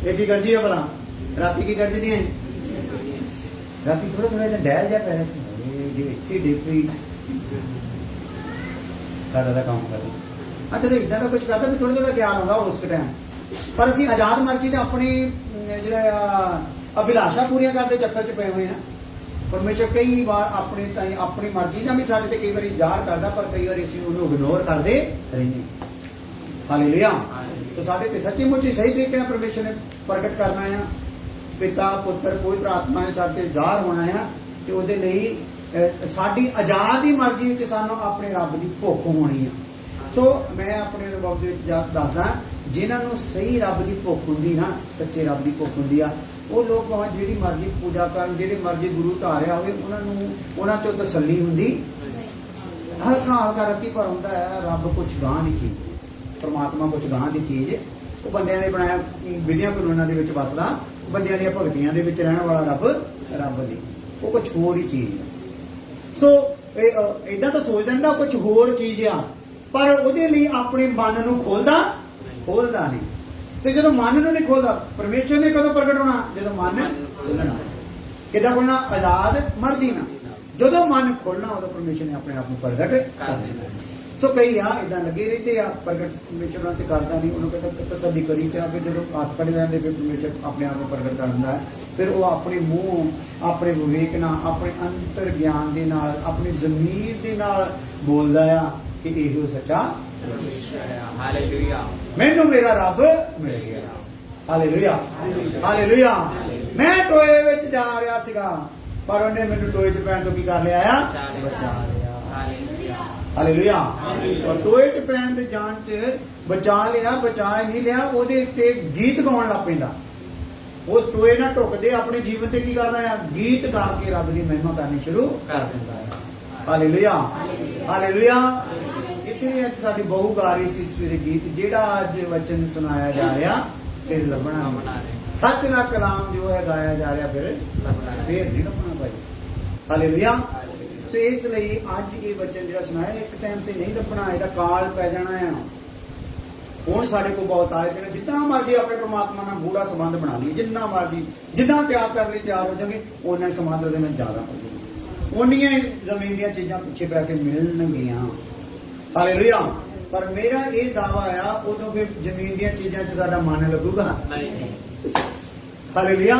[SPEAKER 1] ਇਹ ਕੀ ਗਰਜੀ ਹੈ ਭਲਾ? ਰਾਤੀ ਕੀ ਗਰਜਦੀ ਹੈ? ਰਾਤੀ ਥੋੜਾ ਜਿਹਾ ਡਹਿਲ ਜਾ ਪਿਆ ਸੀ, ਜੇ ਇੱਥੇ ਡੇਪੀ ਦਾ ਕੰਮ ਕਰਦੇ। ਅੱਛਾ, ਤਾਂ ਇਦਾਂ ਦਾ ਕੁਝ ਕਰਦਾ ਵੀ ਥੋੜਾ ਗਿਆਨ ਆਉਂਦਾ ਉਸ ਟਾਈਮ। ਪਰ ਅਸੀਂ ਆਜ਼ਾਦ ਮਰਜ਼ੀ ਤੇ ਆਪਣੀ ਜਿਹੜਾ ਅਭਿਲਾਸ਼ਾ ਪੂਰੀਆਂ ਕਰਦੇ ਚੱਕਰ 'ਚ ਪਏ ਹੋਏ ਆ। ਪਰਮੇਸ਼ਰ ਕਈ ਵਾਰ ਆਪਣੇ ਤਾਈਂ ਆਪਣੀ ਮਰਜ਼ੀ ਨਾਲ ਵੀ ਸਾਡੇ ਤੇ ਕਈ ਵਾਰੀ ਜ਼ਾਹਰ ਕਰਦਾ, ਪਰ ਕਈ ਵਾਰੀ ਅਸੀਂ ਉਹਨੂੰ ਇਗਨੋਰ ਕਰਦੇ ਰਹਿੰਦੇ। ਹਾਲੇਲੂਇਆ। तो साढ़े ते सच्ची मुच्ची सही तरीके परमेश्वर ने प्रगट करना है। पिता पुत्र पवित्र आत्मा ने साडे ਜ਼ਾਹਰ होना है ते ਉਹਦੇ ਲਈ ਸਾਡੀ ਆਜ਼ਾਦੀ ਮਰਜ਼ੀ ਵਿੱਚ ਸਾਨੂੰ ਆਪਣੇ ਰੱਬ ਦੀ ਭੁੱਖ ਹੋਣੀ ਹੈ। ਸੋ ਮੈਂ ਆਪਣੇ ਅਨੁਭਵ ਦੇ ਵਿੱਚ ਦੱਸਦਾ, ਜਿਨ੍ਹਾਂ ਨੂੰ ਸਹੀ ਰੱਬ ਦੀ ਭੁੱਖ ਹੁੰਦੀ ਨਾ, ਸੱਚੇ ਰੱਬ ਦੀ ਭੁੱਖ ਹੁੰਦੀ ਆ, ਉਹ ਲੋਕ ਭਾਵੇਂ ਜਿਹੜੀ ਮਰਜ਼ੀ ਪੂਜਾ ਕਰਨ, ਜਿਹੜੇ ਮਰਜ਼ੀ ਗੁਰੂ ਧਾਰਿਆ ਹੋਵੇ, ਉਹਨਾਂ ਚੋਂ ਤਸੱਲੀ ਹੁੰਦੀ। ਹਲਕਾ ਹਲਕਾ ਰੱਤੀ ਪਰ ਹੁੰਦਾ ਹੈ ਰੱਬ ਕੁਛ ਗਾਂ ਦੀ ਚੀਜ਼, परमात्मा कुछ गां की चीज़, वो बंदियां ने बनाया विधियां कानूनां दे विच वसदा, बंदियां दी भगतियां दे विच रहण वाला रब नहीं, वो कुछ होर ही चीज़ है। सो इदां तां सोच लैंदा कुछ होर चीज़ आ, पर उहदे लई अपने मन नूं खोलदा नहीं। ते जदों मन नूं नहीं खोलदा, परमेश्वर ने कदों प्रगट होना? जदों मन खोलना। किदां खोलना? आजाद मर्जी ना। जदों मन खोलना उदों परमेश्वर ने अपने आप नूं प्रगट कर देना। सो कई आ इदा लगे रहते आ, प्रगट परमेश्वर उन्होंने करता नहीं, उन्होंने कहता तसल्ली करी। फिर जो हाथ खड़े रहते फिर परमेश्वर अपने आप को प्रगट करता है। फिर वो अपने मूँह, अपने विवेक नाल, अपने अंतर ज्ञान के नाल, अपनी ज़मीर के नाल बोलता है कि इहो सच्चा मैनू मेरा रब मिल गया। Hallelujah, hallelujah. मैं टोए विच जा रहा सीगा, पर उन्हें मैनू टोए च पैण तो की कर लिया? बचा लिया। हालेलुया। और टोए च पैण दे जान च बचा लिया, बचा नहीं लिया, ਉਹਦੇ ਉੱਤੇ ਗੀਤ ਗਾਉਣ ਲੱਗ ਪੈਂਦਾ। ਉਸ ਟੋਏ ਨਾਲ ਢੁੱਕਦੇ ਆਪਣੇ ਜੀਵਨ ਤੇ ਕੀ ਕਰਦਾ ਹੈ? ਗੀਤ ਗਾ ਕੇ ਰੱਬ ਦੀ ਮਹਿਮਾ ਕਰਨੀ ਸ਼ੁਰੂ ਕਰ ਦਿੰਦਾ ਹੈ। Hallelujah, hallelujah. ਇਸ ਲਈ ਅੱਜ ਸਾਡੀ ਬਹੁ ਗਾ ਰਹੀ ਸੀ ਸਵੇਰੇ ਗੀਤ, ਜਿਹੜਾ ਅੱਜ ਵਚਨ ਸੁਣਾਇਆ ਜਾ ਰਿਹਾ ਫਿਰ ਲੱਭਣਾ। ਸੱਚ ਦਾ ਕਲਾਮ ਜੋ ਹੈ ਗਾਇਆ ਜਾ ਰਿਹਾ, ਫਿਰ ਨਹੀਂ ਲੱਭਣਾ ਭਾਈ। ਹਾਲੇਲੂਇਆ। ਸੋ ਇਸ ਲਈ ਅੱਜ ਇਹ ਵਚਨ ਜਿਹੜਾ ਸੁਣਾਇਆ, ਇੱਕ ਟਾਈਮ ਤੇ ਨਹੀਂ ਲੱਭਣਾ, ਇਹਦਾ ਕਾਲ ਪੈ ਜਾਣਾ ਆ। ਹੁਣ ਸਾਡੇ ਕੋਲ ਬਹੁਤ ਆਏ ਤੇ ਜਿੰਨਾ ਮਰਜ਼ੀ ਆਪਣੇ ਪਰਮਾਤਮਾ ਨਾਲ ਗੂੜਾ ਸੰਬੰਧ ਬਣਾ ਲਈਏ, ਜਿੰਨਾ ਮਰਜ਼ੀ ਜਿੰਨਾ ਤਿਆਰ ਕਰਨ ਲਈ ਤਿਆਰ ਹੋ ਜਾਗੇ, ਉਹਨਾਂ ਸੰਬੰਧ ਉਹਦੇ ਨਾਲ ਜ਼ਿਆਦਾ ਹੋ ਜਾਊਗਾ, ਉਨੀਆਂ ਜ਼ਮੀਨ ਦੀਆਂ ਚੀਜ਼ਾਂ ਪਿੱਛੇ ਪੈ ਕੇ ਮਿਲਣਗੀਆਂ। ਹਾਲੇਲੂਇਆ। ਪਰ ਮੇਰਾ ਇਹ ਦਾਵਾ ਆ, ਉਦੋਂ ਫਿਰ ਜ਼ਮੀਨ ਦੀਆਂ ਚੀਜ਼ਾਂ 'ਚ ਸਾਡਾ ਮਨ ਲੱਗੂਗਾ ਨਹੀਂ। ਹਾਲੇਲੂਇਆ।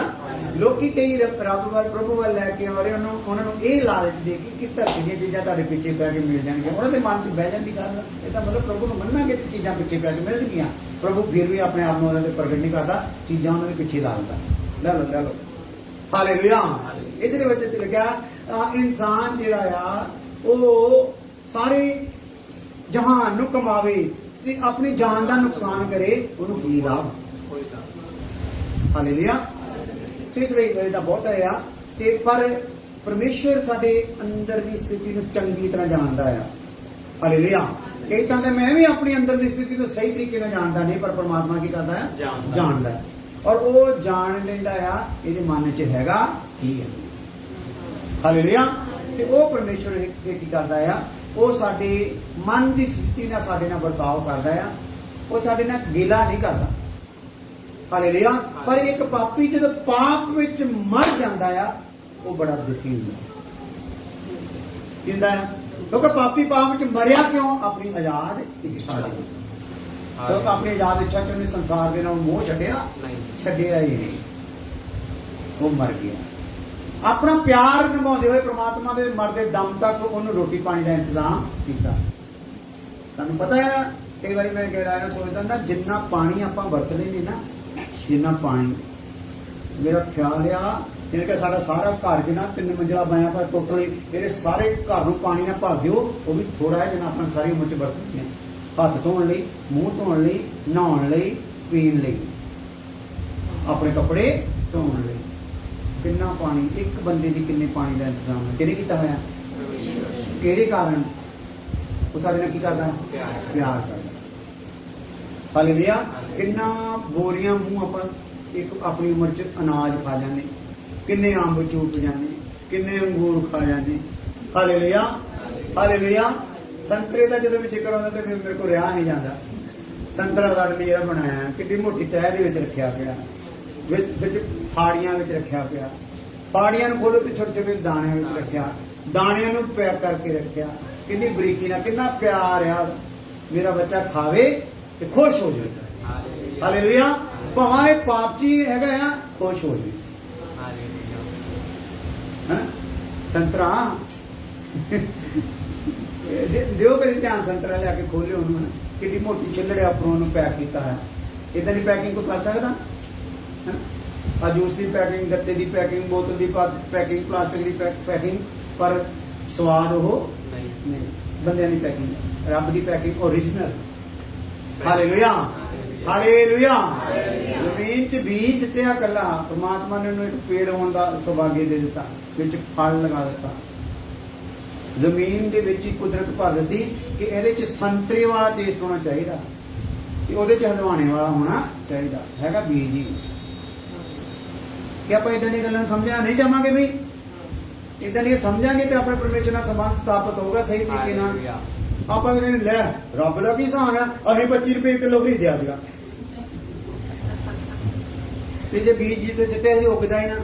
[SPEAKER 1] ਲੋਕੀ ਕਈ ਰੱਬ ਵੱਲ, ਪ੍ਰਭੂ ਵੱਲ ਲੈ ਕੇ ਆ ਰਹੇ, ਉਹਨਾਂ ਨੂੰ ਇਹ ਲਾਲਚ ਦੇ ਕੇ ਕਿ ਧਰਤੀ ਦੀਆਂ ਚੀਜ਼ਾਂ ਤੁਹਾਡੇ ਪਿੱਛੇ ਪੈ ਕੇ ਮਿਲ ਜਾਣਗੀਆਂ, ਉਹਨਾਂ ਦੇ ਮਨ 'ਚ ਬਹਿ ਜਾਂਦੀ ਗੱਲ। ਇਹਦਾ ਮਤਲਬ ਪ੍ਰਭੂ ਨੂੰ ਮੰਨਾਂਗੇ ਤੇ ਚੀਜ਼ਾਂ ਪਿੱਛੇ ਪੈ ਕੇ ਮਿਲਣਗੀਆਂ। ਪ੍ਰਭੂ ਫਿਰ ਵੀ ਆਪਣੇ ਆਪ ਨੂੰ ਉਹਨਾਂ ਦੇ ਪ੍ਰਗਟ ਨਹੀਂ ਕਰਦਾ, ਚੀਜ਼ਾਂ ਉਹਨਾਂ ਦੇ ਪਿੱਛੇ ਲਾ ਦਿੰਦਾ। ਲੈ ਲਓ ਹਾਲੇਲੂਇਆ। ਇਸ ਦੇ ਵਿੱਚ ਲਿਖਿਆ ਇਨਸਾਨ ਜਿਹੜਾ ਆ ਉਹ ਸਾਰੇ ਜਹਾਨ ਨੂੰ ਕਮਾਵੇ ਤੇ ਆਪਣੀ ਜਾਨ ਦਾ ਨੁਕਸਾਨ ਕਰੇ, ਉਹਨੂੰ ਕੀ ਲਾਭ? ਹਾਲੇਲੂਇਆ। ਇਸ ਲਈ ਦਾ ਬਹੁਤ ਹੈ ਆ ਤੇ ਪਰ ਪਰਮੇਸ਼ਰ ਸਾਡੇ ਅੰਦਰ ਦੀ ਸਥਿਤੀ ਨੂੰ ਚੰਗੀ ਤਰ੍ਹਾਂ ਜਾਣਦਾ ਆ। ਹਾਲੇਲੂਇਆ। ਕਈ ਤਾਂ ਮੈਂ ਵੀ ਆਪਣੀ ਅੰਦਰ ਦੀ ਸਥਿਤੀ ਨੂੰ ਸਹੀ ਤਰੀਕੇ ਨਾਲ ਜਾਣਦਾ ਨਹੀਂ, ਪਰ ਪਰਮਾਤਮਾ ਕੀ ਕਰਦਾ ਹੈ? ਜਾਣਦਾ ਹੈ। ਔਰ ਉਹ ਜਾਣ ਲੈਂਦਾ ਆ ਇਹਦੇ ਮਨ 'ਚ ਹੈਗਾ ਕੀ ਹੈ। ਹਾਲੇਲੂਇਆ। ਤੇ ਉਹ ਪਰਮੇਸ਼ਰ ਕੀ ਕਰਦਾ ਆ? ਉਹ ਸਾਡੇ ਮਨ ਦੀ ਸਥਿਤੀ ਨਾਲ ਸਾਡੇ ਨਾਲ ਵਰਤਾਓ ਕਰਦਾ ਆ। ਉਹ ਸਾਡੇ ਨਾਲ ਗਿਲਾ ਨਹੀਂ ਕਰਦਾ। ਹਾਲੇਲੂਇਆ। ਪਰ ਇੱਕ ਪਾਪੀ ਜਦੋਂ ਪਾਪ ਵਿੱਚ ਮਰ ਜਾਂਦਾ ਆ, ਉਹ ਬੜਾ ਦੁਖੀ ਹੁੰਦਾ ਕਿੰਦਾ ਹੈ, ਕਿਉਂਕਿ ਪਾਪੀ ਪਾਪ ਵਿੱਚ ਮਰਿਆ ਕਿਉਂ? ਆਪਣੀ ਆਜ਼ਾਦ ਇੱਛਾ ਲਈ। ਕਿਉਂਕਿ ਆਪਣੀ ਆਜ਼ਾਦ ਇੱਛਾ ਚ ਉਹਨੇ ਸੰਸਾਰ ਦੇ ਨਾਲ ਮੋਹ ਛੱਡਿਆ ਹੀ ਨਹੀਂ, ਉਹ ਮਰ ਗਿਆ। ਆਪਣਾ ਪਿਆਰ ਨਿਭਾਉਂਦੇ ਹੋਏ ਪ੍ਰਮਾਤਮਾ ਦੇ ਮਰਦੇ ਦਮ ਤੱਕ ਉਹਨੂੰ ਰੋਟੀ ਪਾਣੀ ਦਾ ਇੰਤਜ਼ਾਮ ਕੀਤਾ। ਤੁਹਾਨੂੰ ਪਤਾ ਹੈ, ਕਈ ਵਾਰੀ ਮੈਂ ਕਹਿ ਰਿਹਾ ਸੋਚਦਾ ਨਾ, ਜਿੰਨਾ ਪਾਣੀ ਆਪਾਂ ਵਰਤਦੇ ਨਹੀਂ ਨਾ, ਜਿੰਨਾ ਪਾਣੀ, ਮੇਰਾ ਖਿਆਲ ਆ ਜਿਵੇਂ ਕਿ ਸਾਡਾ ਸਾਰਾ ਘਰ ਜਿੰਨਾ 3 ਮੰਜ਼ਿਲਾ ਬਣਿਆ, ਪਰ ਟੋਟਲੀ ਇਹਦੇ ਸਾਰੇ ਘਰ ਨੂੰ ਪਾਣੀ ਨਾਲ ਭਰ ਦਿਓ, ਉਹ ਵੀ ਥੋੜਾ ਹੈ ਜਿੰਨਾ ਆਪਾਂ ਸਾਰੀ ਉਮਰ 'ਚ ਵਰਤਦੇ ਹਾਂ। ਹੱਥ ਧੋਣ ਲਈ, ਮੂੰਹ ਧੋਣ ਲਈ, ਨਹਾਉਣ ਲਈ, ਪੀਣ ਲਈ, ਆਪਣੇ ਕੱਪੜੇ ਧੋਣ ਲਈ। ਕਿੰਨਾ ਪਾਣੀ, ਇੱਕ ਬੰਦੇ ਦੀ ਕਿੰਨੇ ਪਾਣੀ ਦਾ ਇੰਤਜ਼ਾਮ ਹੈ? ਕਿਹਨੇ ਕੀਤਾ ਹੋਇਆ? ਕਿਹੜੇ ਕਾਰਨ? ਉਹ ਸਾਡੇ ਨਾਲ ਕੀ ਕਰਦਾ? ਪਿਆਰ ਕਰਦਾ। ਹਾਲੇਲੂਇਆ। ਕਿੰਨਾ ਬੋਰੀਆਂ ਮੂੰਹ ਆਪਾਂ ਇੱਕ ਆਪਣੀ ਉਮਰ 'ਚ ਅਨਾਜ ਖਾ ਜਾਂਦੇ, ਕਿੰਨੇ ਅੰਬ ਚੂਪ ਜਾਂਦੇ, ਕਿੰਨੇ ਅੰਗੂਰ ਖਾ ਜਾਂਦੇ। ਹਾਲੇਲੂਇਆ। ਹਾਲੇਲੂਇਆ। ਸੰਤਰੇ ਦਾ ਜਦੋਂ ਵੀ ਜ਼ਿਕਰ ਆਉਂਦਾ ਤੇ ਫਿਰ ਮੇਰੇ ਕੋਲ ਰਿਹਾ ਨਹੀਂ ਜਾਂਦਾ। ਸੰਤਰਾ ਸਾਡੇ ਲਈ ਜਿਹੜਾ ਬਣਾਇਆ, ਕਿੰਨੀ ਮੋਟੀ ਤਹਿ ਦੇ ਵਿੱਚ ਰੱਖਿਆ ਪਿਆ, ਵਿੱਚ ਫਾੜੀਆਂ ਵਿੱਚ ਰੱਖਿਆ ਪਿਆ, ਫਾੜੀਆਂ ਨੂੰ ਖੋਲੋ ਤੇ ਛੋਟੇ ਛੋਟੇ ਦਾਣਿਆਂ ਵਿੱਚ ਰੱਖਿਆ, ਦਾਣਿਆਂ ਨੂੰ ਪੈਕ ਕਰਕੇ ਰੱਖਿਆ, ਕਿੰਨੀ ਬਰੀਕੀ ਨਾਲ, ਕਿੰਨਾ ਪਿਆਰ ਆ। ਮੇਰਾ ਬੱਚਾ ਖਾਵੇ ਤੇ ਖੁਸ਼ ਹੋ ਜਾਵੇ। ਹਾਲੇਲੂਇਆ। ਭਾਵੇਂ ਇਹ ਪਾਪ ਜੀ ਹੈਗਾ ਆ, ਖੁਸ਼ ਹੋ ਜਾਵੇ। ਸੰਤਰਾ ਦਿਓ ਕਦੇ ਧਿਆਨ, ਸੰਤਰਾ ਲਿਆ ਕੇ ਖੋਲਿਓ ਉਹਨੂੰ, ਕਿੰਨੀ ਮੋਟੀ ਛਿੱਲੜ ਉੱਪਰੋਂ ਉਹਨੂੰ ਪੈਕ ਕੀਤਾ ਹੈ। ਇਦਾਂ ਦੀ ਪੈਕਿੰਗ ਕੋਈ ਕਰ ਸਕਦਾ? ਆ ਜੂਸ ਦੀ ਪੈਕਿੰਗ, ਗੱਤੇ ਦੀ ਪੈਕਿੰਗ, ਬੋਤਲ ਦੀ ਪੈਕਿੰਗ, ਪਲਾਸਟਿਕ ਦੀ ਪੈਕਿੰਗ, ਪਰ ਸਵਾਦ ਉਹ ਨਹੀਂ। ਬੰਦਿਆਂ ਦੀ ਪੈਕਿੰਗ, ਰੱਬ ਦੀ ਪੈਕਿੰਗ ਓਰੀਜਨਲ। ਹਾਲੇਲੂਇਆ। ਹਾਲੇਲੂਇਆ। ਜ਼ਮੀਨ 'ਚ ਬੀਜ ਸਿੱਟਿਆ ਕੱਲਾ, ਪਰਮਾਤਮਾ ਨੇ ਉਹਨੂੰ ਇੱਕ ਪੇੜ ਹੋਣ ਦਾ ਸੁਭਾਗੇ ਦੇ ਦਿੱਤਾ, ਵਿੱਚ ਫਲ ਲਗਾ ਦਿੱਤਾ। ਜ਼ਮੀਨ ਦੇ ਵਿੱਚ ਹੀ ਕੁਦਰਤ ਭਰ ਦਿੱਤੀ ਕਿ ਇਹਦੇ 'ਚ ਸੰਤਰੇ ਵਾਲਾ ਟੇਸਟ ਹੋਣਾ ਚਾਹੀਦਾ, ਕਿ ਉਹਦੇ 'ਚ ਹਲਵਾਣੇ ਵਾਲਾ ਹੋਣਾ ਚਾਹੀਦਾ। ਹੈਗਾ ਬੀਜ ਹੀ। ਕਿ ਆਪਾਂ ਇਦਾਂ ਦੀਆਂ ਗੱਲਾਂ ਸਮਝਣਾ ਨਹੀਂ ਚਾਹਾਂਗੇ ਵੀ, ਇਦਾਂ ਦੀਆਂ ਸਮਝਾਂਗੇ ਤੇ ਆਪਣੇ ਪਰਮੇਸ਼ਰ ਨਾਲ ਸੰਬੰਧ ਸਥਾਪਿਤ ਹੋਊਗਾ ਸਹੀ ਤਰੀਕੇ ਨਾਲ। ਆਪਾਂ ਕਹਿੰਦੇ ਲੈ ਰੱਬ ਦਾ ਕੀ ਹਿਸਾਬ ਆ, ਅਸੀਂ 25 ਰੁਪਏ ਕਿਲੋ ਖਰੀਦਿਆ ਸੀਗਾ, ਤੇ ਜੇ ਬੀਜ ਜੀ ਤੇ ਸਿੱਟਿਆ ਸੀ ਉੱਗਦਾ ਹੀ ਨਾ,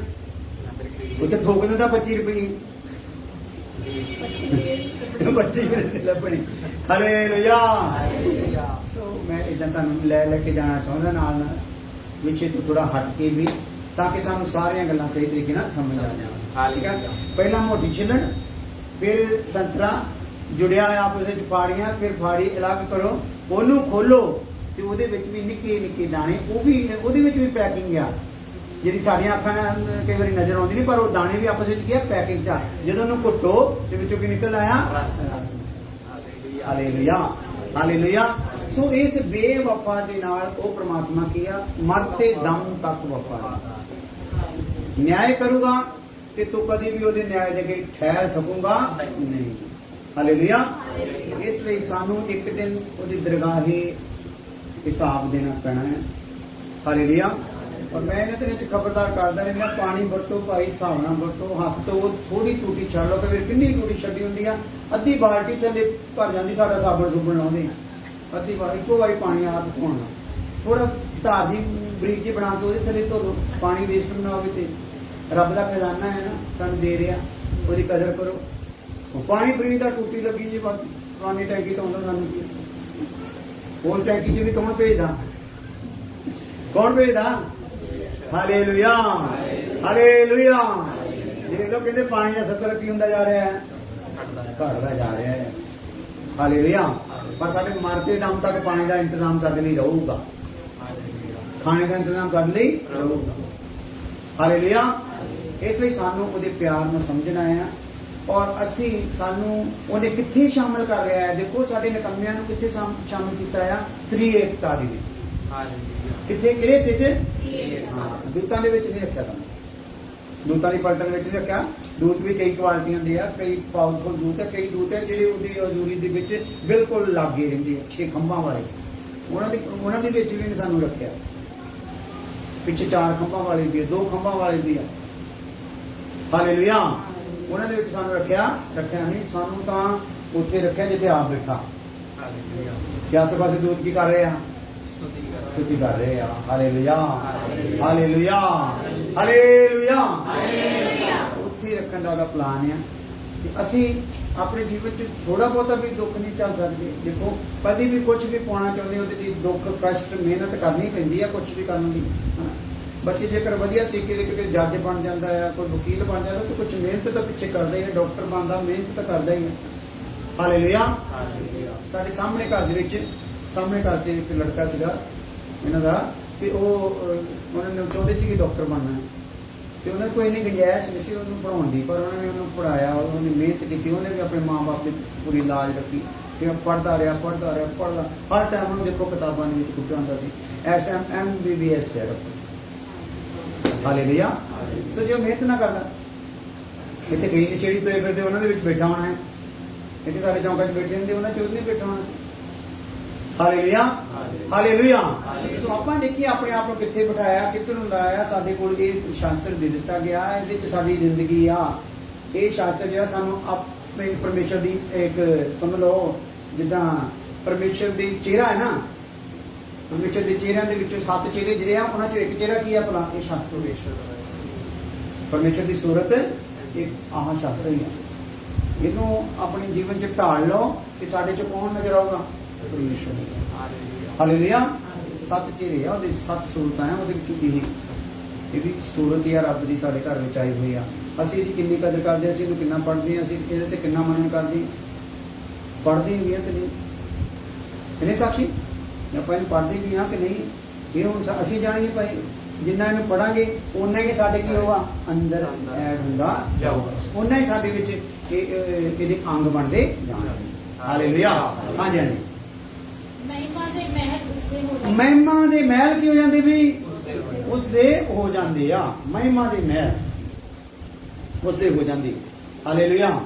[SPEAKER 1] ਉੱਥੇ ਠੋਕ ਦਿੰਦਾ 25 ਰੁਪਏ। 25 ਰੁਪਏ ਲੱਭਣੀ। ਹਾਲੇਲੂਇਆ। ਸੋ ਮੈਂ ਇਦਾਂ ਤੁਹਾਨੂੰ ਲੈ ਕੇ ਜਾਣਾ ਚਾਹੁੰਦਾ ਨਾਲ ਵਿਸ਼ੇ ਤੋਂ ਥੋੜਾ ਹਟ ਕੇ ਵੀ, ਤਾਂ ਕਿ ਸਾਨੂੰ ਸਾਰੀਆਂ ਗੱਲਾਂ ਸਹੀ ਤਰੀਕੇ ਨਾਲ ਸਮਝ ਆ ਜਾਣ। ਠੀਕ ਹੈ। ਪਹਿਲਾਂ ਮੋਟੀ ਛਿੱਲੜ, ਫਿਰ ਸੰਤਰਾ ਜੁੜਿਆ ਹੋਇਆ ਆਪਸ ਵਿੱਚ ਫਾੜੀਆਂ, ਫਿਰ ਫਾੜੀ ਅਲੱਗ ਕਰੋ, ਉਹਨੂੰ ਖੋਲੋ ਤੇ ਉਹਦੇ ਵਿੱਚ ਵੀ ਨਿੱਕੇ ਨਿੱਕੇ ਦਾਣੇ, ਉਹ ਵੀ ਉਹਦੇ ਵਿੱਚ ਵੀ ਪੈਕਿੰਗ ਆ ਜਿਹੜੀ ਸਾਡੀਆਂ ਅੱਖਾਂ ਨਾਲ ਕਈ ਵਾਰੀ ਨਜ਼ਰ ਆਉਂਦੀ ਨਹੀਂ, ਪਰ ਉਹ ਦਾਣੇ ਵੀ ਆਪਸ ਵਿੱਚ ਕੀ ਆ? ਪੈਕਿੰਗ ਆ। ਜਦੋਂ ਉਹਨੂੰ ਘੁੱਟੋ ਤੇ ਵਿੱਚੋਂ ਕੀ ਨਿਕਲ ਆਇਆ? ਹਾਲੇਲੂਇਆ। ਹਾਲੇਲੂਇਆ। ਸੋ ਇਸ ਬੇਵਫਾ ਦੇ ਨਾਲ ਉਹ ਪ੍ਰਮਾਤਮਾ ਕੀ ਆ? ਮਰਤੇ ਦਮ ਤੱਕ ਵਫਾ ਨਿਆਂ ਕਰੂਗਾ ਤੇ ਤੂੰ ਕਦੀ ਵੀ ਉਹਦੇ ਨਿਆਂ ਦੇ ਅੱਗੇ ਠਹਿਰ ਸਕੂਗਾ ਨਹੀਂ। ਹਾਲੇਲੂਇਆ। ਇਸ ਲਈ ਸਾਨੂੰ ਇੱਕ ਦਿਨ ਉਹਦੀ ਦਰਗਾਹੇ ਹਿਸਾਬ ਦੇਣਾ ਪੈਣਾ ਹੈ। ਹਾਲੇਲੂਇਆ। ਔਰ ਮੈਂ ਇਹਨਾਂ ਦੇ ਵਿੱਚ ਖਬਰਦਾਰ ਕਰਦਾ ਰਹਿੰਦਾ, ਪਾਣੀ ਵਰਤੋ ਭਾਈ, ਹਿਸਾਬ ਨਾਲ ਵਰਤੋ। ਹੱਥ ਤੋਂ ਥੋੜੀ ਟੂਟੀ ਛੱਡ ਲਓ, ਫਿਰ ਕਿੰਨੀ ਟੂਟੀ ਛੱਡੀ ਹੁੰਦੀ ਆ, ਅੱਧੀ ਬਾਲਟੀ ਥੱਲੇ ਭਰ ਜਾਂਦੀ। ਸਾਡਾ ਸਾਬਣ ਸੁਬਣ ਲਾਉਂਦੇ ਅੱਧੀ ਵਾਰ, ਇੱਕੋ ਵਾਰੀ ਪਾਣੀ ਹੱਥ ਧੋਣਾ, ਥੋੜਾ ਧਾਰ ਦੀ ਬਰੀਕ ਜਿਹੀ ਬਣਾ ਕੇ ਉਹਦੇ ਥੱਲੇ ਧੋ ਲਓ। ਪਾਣੀ ਵੇਸਟ ਨਾ ਹੋਵੇ। ਤੇ ਰੱਬ ਦਾ ਖਜ਼ਾਨਾ ਹੈ ਨਾ, ਸਾਨੂੰ ਦੇ ਰਿਹਾ, ਉਹਦੀ ਕਦਰ ਕਰੋ। ਪਾਣੀ ਫਰੀ ਦਾ ਟੂਟੀ ਲੱਗੀ ਜੀ, ਪੁਰਾਣੀ ਟੈਂਕੀ ਤੋਂ ਆਉਂਦਾ, ਸਾਨੂੰ ਕੀ ਹੋਰ ਟੈਂਕੀ 'ਚ ਵੀ ਕੌਣ ਭੇਜਦਾ? ਕੌਣ ਭੇਜਦਾ? ਹਾਲੇਲੂਇਆ। ਹਾਲੇਲੂਇਆ। ਦੇਖ ਲਓ, ਕਹਿੰਦੇ ਪਾਣੀ ਦਾ 70 ਕੀ ਹੁੰਦਾ ਜਾ ਰਿਹਾ ਹੈ? ਘਟਦਾ ਜਾ ਰਿਹਾ ਹੈ। ਹਾਲੇਲੂਇਆ। ਪਰ ਸਾਡੇ ਮਰਦੇ ਦਮ ਤੱਕ ਪਾਣੀ ਦਾ ਇੰਤਜ਼ਾਮ ਸਾਡੇ ਲਈ ਰਹੂਗਾ, ਖਾਣੇ ਦਾ ਇੰਤਜ਼ਾਮ ਸਾਡੇ ਲਈ ਰਹੂਗਾ। ਹਾਲੇਲੂਇਆ। ਇਸ ਲਈ ਸਾਨੂੰ ਉਹਦੇ ਪਿਆਰ ਨੂੰ ਸਮਝਣਾ ਹੈ ਔਰ ਅਸੀਂ ਸਾਨੂੰ ਉਹਨੇ ਕਿੱਥੇ ਸ਼ਾਮਲ ਕਰ ਰਿਹਾ ਹੈ। ਦੇਖੋ ਸਾਡੇ ਨਿਕੰਮਿਆਂ ਨੂੰ ਕਿੱਥੇ ਸ਼ਾਮਲ ਕੀਤਾ ਆ, ਤ੍ਰਿਏਕਤਾ ਦੇ ਵਿੱਚ। ਕਿੱਥੇ, ਕਿਹੜੇ ਸਿੱਚ? ਹਾਂ, ਦੂਤਾਂ ਦੇ ਵਿੱਚ ਨਹੀਂ ਰੱਖਿਆ ਤੁਹਾਨੂੰ, ਦੂਤਾਂ ਦੀ ਪਲਟਨ ਵਿੱਚ ਨਹੀਂ ਰੱਖਿਆ। ਦੂਤ ਵੀ ਕਈ ਕੁਆਲਿਟੀਆਂ ਦੇ ਆ, ਕਈ ਪਾਵਰਫੁਲ ਦੂਤ ਹੈ, ਕਈ ਦੂਤ ਹੈ ਜਿਹੜੇ ਉਹਦੀ ਹਜ਼ੂਰੀ ਦੇ ਵਿੱਚ ਬਿਲਕੁਲ ਲਾਗੇ ਰਹਿੰਦੇ ਆ, 6 ਖੰਭਾਂ ਵਾਲੇ। ਉਹਨਾਂ ਦੇ ਵਿੱਚ ਵੀ ਨਹੀਂ ਸਾਨੂੰ ਰੱਖਿਆ। ਪਿੱਛੇ 4 ਖੰਭਾਂ ਵਾਲੇ ਵੀ ਆ, 2 ਖੰਭਾਂ ਵਾਲੇ ਵੀ ਆ। ਹਾਲੇਲੂਇਆ। ਉਹਨਾਂ ਦੇ ਵਿੱਚ ਸਾਨੂੰ ਰੱਖਿਆ ਨਹੀਂ, ਸਾਨੂੰ ਤਾਂ ਉੱਥੇ ਰੱਖਿਆ ਜਿੱਥੇ ਆਪ ਬੈਠਾ। ਕਿ ਆਸੇ ਪਾਸੇ ਦੂਤ ਕੀ ਕਰ ਰਹੇ ਆ? ਸਤਿ ਕਰ ਰਹੇ ਆ। Hallelujah, hallelujah, hallelujah. ਉੱਥੇ ਰੱਖਣ ਦਾ ਉਹਦਾ ਪਲਾਨ ਆ। ਅਸੀਂ ਆਪਣੇ ਜੀਵਨ 'ਚ ਥੋੜਾ ਬਹੁਤਾ ਵੀ ਦੁੱਖ ਨਹੀਂ ਝੱਲ ਸਕਦੇ। ਦੇਖੋ ਕਦੀ ਵੀ ਕੁਝ ਵੀ ਪਾਉਣਾ ਚਾਹੁੰਦੇ ਉਹਦੇ ਲਈ ਦੁੱਖ, ਕਸ਼ਟ, ਮਿਹਨਤ ਕਰਨੀ ਪੈਂਦੀ ਆ, ਕੁਝ ਵੀ ਕਰਨ ਦੀ। ਬੱਚੇ ਜੇਕਰ ਵਧੀਆ ਤਰੀਕੇ ਦੇ ਕਿਤੇ ਜੱਜ ਬਣ ਜਾਂਦਾ ਆ, ਕੋਈ ਵਕੀਲ ਬਣ ਜਾਂਦਾ ਤਾਂ ਕੁਝ ਮਿਹਨਤ ਤਾਂ ਪਿੱਛੇ ਕਰਦਾ ਹੀ ਹੈ। ਡਾਕਟਰ ਬਣਦਾ ਮਿਹਨਤ ਤਾਂ ਕਰਦਾ ਹੀ ਹੈ। ਹਾਲੇਲੂਇਆ। ਸਾਡੇ ਸਾਹਮਣੇ ਘਰ ਦੇ ਵਿੱਚ, ਸਾਹਮਣੇ ਘਰ 'ਚ ਇੱਕ ਲੜਕਾ ਸੀਗਾ ਇਹਨਾਂ ਦਾ, ਤੇ ਉਹਨਾਂ ਨੇ ਚਾਹੁੰਦੇ ਸੀ ਕਿ ਡਾਕਟਰ ਬਣਨਾ, ਤੇ ਉਹਨਾਂ ਕੋਈ ਇੰਨੀ ਗੁੰਜਾਇਸ਼ ਨਹੀਂ ਸੀ ਉਹਨੂੰ ਪੜ੍ਹਾਉਣ ਦੀ, ਪਰ ਉਹਨਾਂ ਨੇ ਉਹਨੂੰ ਪੜ੍ਹਾਇਆ, ਉਹਨੇ ਮਿਹਨਤ ਕੀਤੀ, ਉਹਨੇ ਵੀ ਆਪਣੇ ਮਾਂ-ਬਾਪ ਦੀ ਪੂਰੀ ਲਾਜ ਰੱਖੀ। ਤੇ ਪੜ੍ਹਦਾ ਰਿਹਾ। ਹਰ ਟਾਈਮ ਉਹਨੂੰ ਦੇਖੋ ਕਿਤਾਬਾਂ ਦੇ ਵਿੱਚ ਕੁੱਟਿਆ ਹੁੰਦਾ ਸੀ। ਇਸ ਟਾਈਮ MBBS ਹੈ ਡਾਕਟਰ। ਹਾਲੇਲੂਇਆ। ਸੋ ਜੇ ਮਿਹਨਤ ਨਾ ਕਰਦਾ, ਇੱਥੇ ਕਈ ਨਸ਼ੇੜੀ ਤੁਰੇ ਫਿਰਦੇ, ਉਹਨਾਂ ਦੇ ਵਿੱਚ ਬੈਠਾ ਹੋਣਾ ਹੈ। ਇੱਥੇ ਸਾਡੇ ਚੌਂਕਾਂ 'ਚ ਬੈਠੇ ਹੁੰਦੇ, ਉਹਨਾਂ 'ਚ ਉਹਦੇ ਨਹੀਂ ਬੈਠਾ ਹੋਣਾ। Hallelujah, hallelujah. ਸੋ ਆਪਾਂ ਦੇਖੀਏ ਆਪਣੇ ਆਪ ਨੂੰ ਕਿੱਥੇ ਬਿਠਾਇਆ, ਕਿੱਥੇ ਨੂੰ ਲਾਇਆ। ਸਾਡੇ ਕੋਲ ਇਹ ਸ਼ਾਸਤਰ ਦੇ ਦਿੱਤਾ ਗਿਆ, ਇਹਦੇ 'ਚ ਸਾਡੀ ਜ਼ਿੰਦਗੀ ਆ। ਇਹ ਸ਼ਾਸਤਰ ਜਿਹੜਾ ਸਾਨੂੰ ਆਪਣੇ ਪਰਮੇਸ਼ਰ ਦੀ ਇੱਕ ਸਮਝ ਲਓ, ਜਿੱਦਾਂ ਪਰਮੇਸ਼ਰ ਦੀ ਚਿਹਰਾ ਹੈ ਨਾ, ਪਰਮੇਸ਼ਰ ਦੇ ਚਿਹਰਿਆਂ ਦੇ ਵਿੱਚੋਂ 7 ਚਿਹਰੇ ਜਿਹੜੇ ਆ, ਉਹਨਾਂ 'ਚੋਂ ਇੱਕ ਚਿਹਰਾ ਕੀ ਆ ਭਲਾ? ਇਹ ਸ਼ਾਸਤਰ। ਪਰਮੇਸ਼ਰ ਦੀ ਸੂਰਤ ਇੱਕ ਆਹ ਸ਼ਾਸਤਰ ਹੀ ਆ। ਇਹਨੂੰ ਆਪਣੇ ਜੀਵਨ 'ਚ ਢਾਲ ਲਓ ਕਿ ਸਾਡੇ 'ਚ ਕੌਣ ਨਜ਼ਰ ਆਊਗਾ? ਪਰਮੇਸ਼ਰ। ਹਾਲੇਲੂਇਆ। 7 ਚਿਹਰੇ ਆ ਉਹਦੇ, 7 ਸੂਰਤਾਂ ਆ ਉਹਦੇ ਵਿੱਚ। ਇਹ ਵੀ ਸੂਰਤ ਹੀ ਆ ਰੱਬ ਦੀ, ਸਾਡੇ ਘਰ ਵਿੱਚ ਆਈ ਹੋਈ ਆ। ਅਸੀਂ ਇਹਦੀ ਕਿੰਨੀ ਕਦਰ ਕਰਦੇ, ਅਸੀਂ ਇਹਨੂੰ ਕਿੰਨਾ ਪੜ੍ਹਦੇ ਹਾਂ, ਅਸੀਂ ਇਹਦੇ ਤੇ ਕਿੰਨਾ ਮਨਨ ਕਰਦੇ, ਪੜ੍ਹਦੇ ਵੀ ਆ ਕਿ ਨਹੀਂ? ਕਿੰਨੇ ਸਾਖੀ ਆਪਾਂ ਇਹਨੂੰ ਪੜ੍ਹਦੇ ਵੀ ਹਾਂ ਕਿ ਨਹੀਂ? ਇਹ ਹੁਣ ਅਸੀਂ ਜਾਣੀ ਭਾਈ, ਜਿੰਨਾ ਇਹਨੂੰ ਪੜਾਂਗੇ ਓਨਾ ਹੀ ਸਾਡੇ ਕੀ ਹੋਗਾ? ਅੰਦਰ ਐਡ ਹੁੰਦਾ ਜਾਊਗਾ, ਓਨਾ ਹੀ ਸਾਡੇ ਵਿੱਚ ਇਹਦੇ ਅੰਗ ਬਣਦੇ ਜਾਣਗੇ। ਹਾਲੇਲੂਇਆ। ਹਾਂਜੀ ਹਾਂਜੀ।
[SPEAKER 2] ਮਹਿਮਾ ਦੇ ਮਹਿਲ ਉਸਦੇ ਹੋ ਜਾਂਦੇ।
[SPEAKER 1] ਮਹਿਮਾ ਦੇ ਮਹਿਲ ਕੀ ਹੋ ਜਾਂਦੇ ਵੀ? ਉਸਦੇ ਹੋ ਜਾਂਦੇ ਆ। ਮਹਿਮਾ ਦੇ ਮਹਿਲ ਉਸਦੇ ਹੋ ਜਾਂਦੇ। ਹਾਲੇਲੂਇਆ।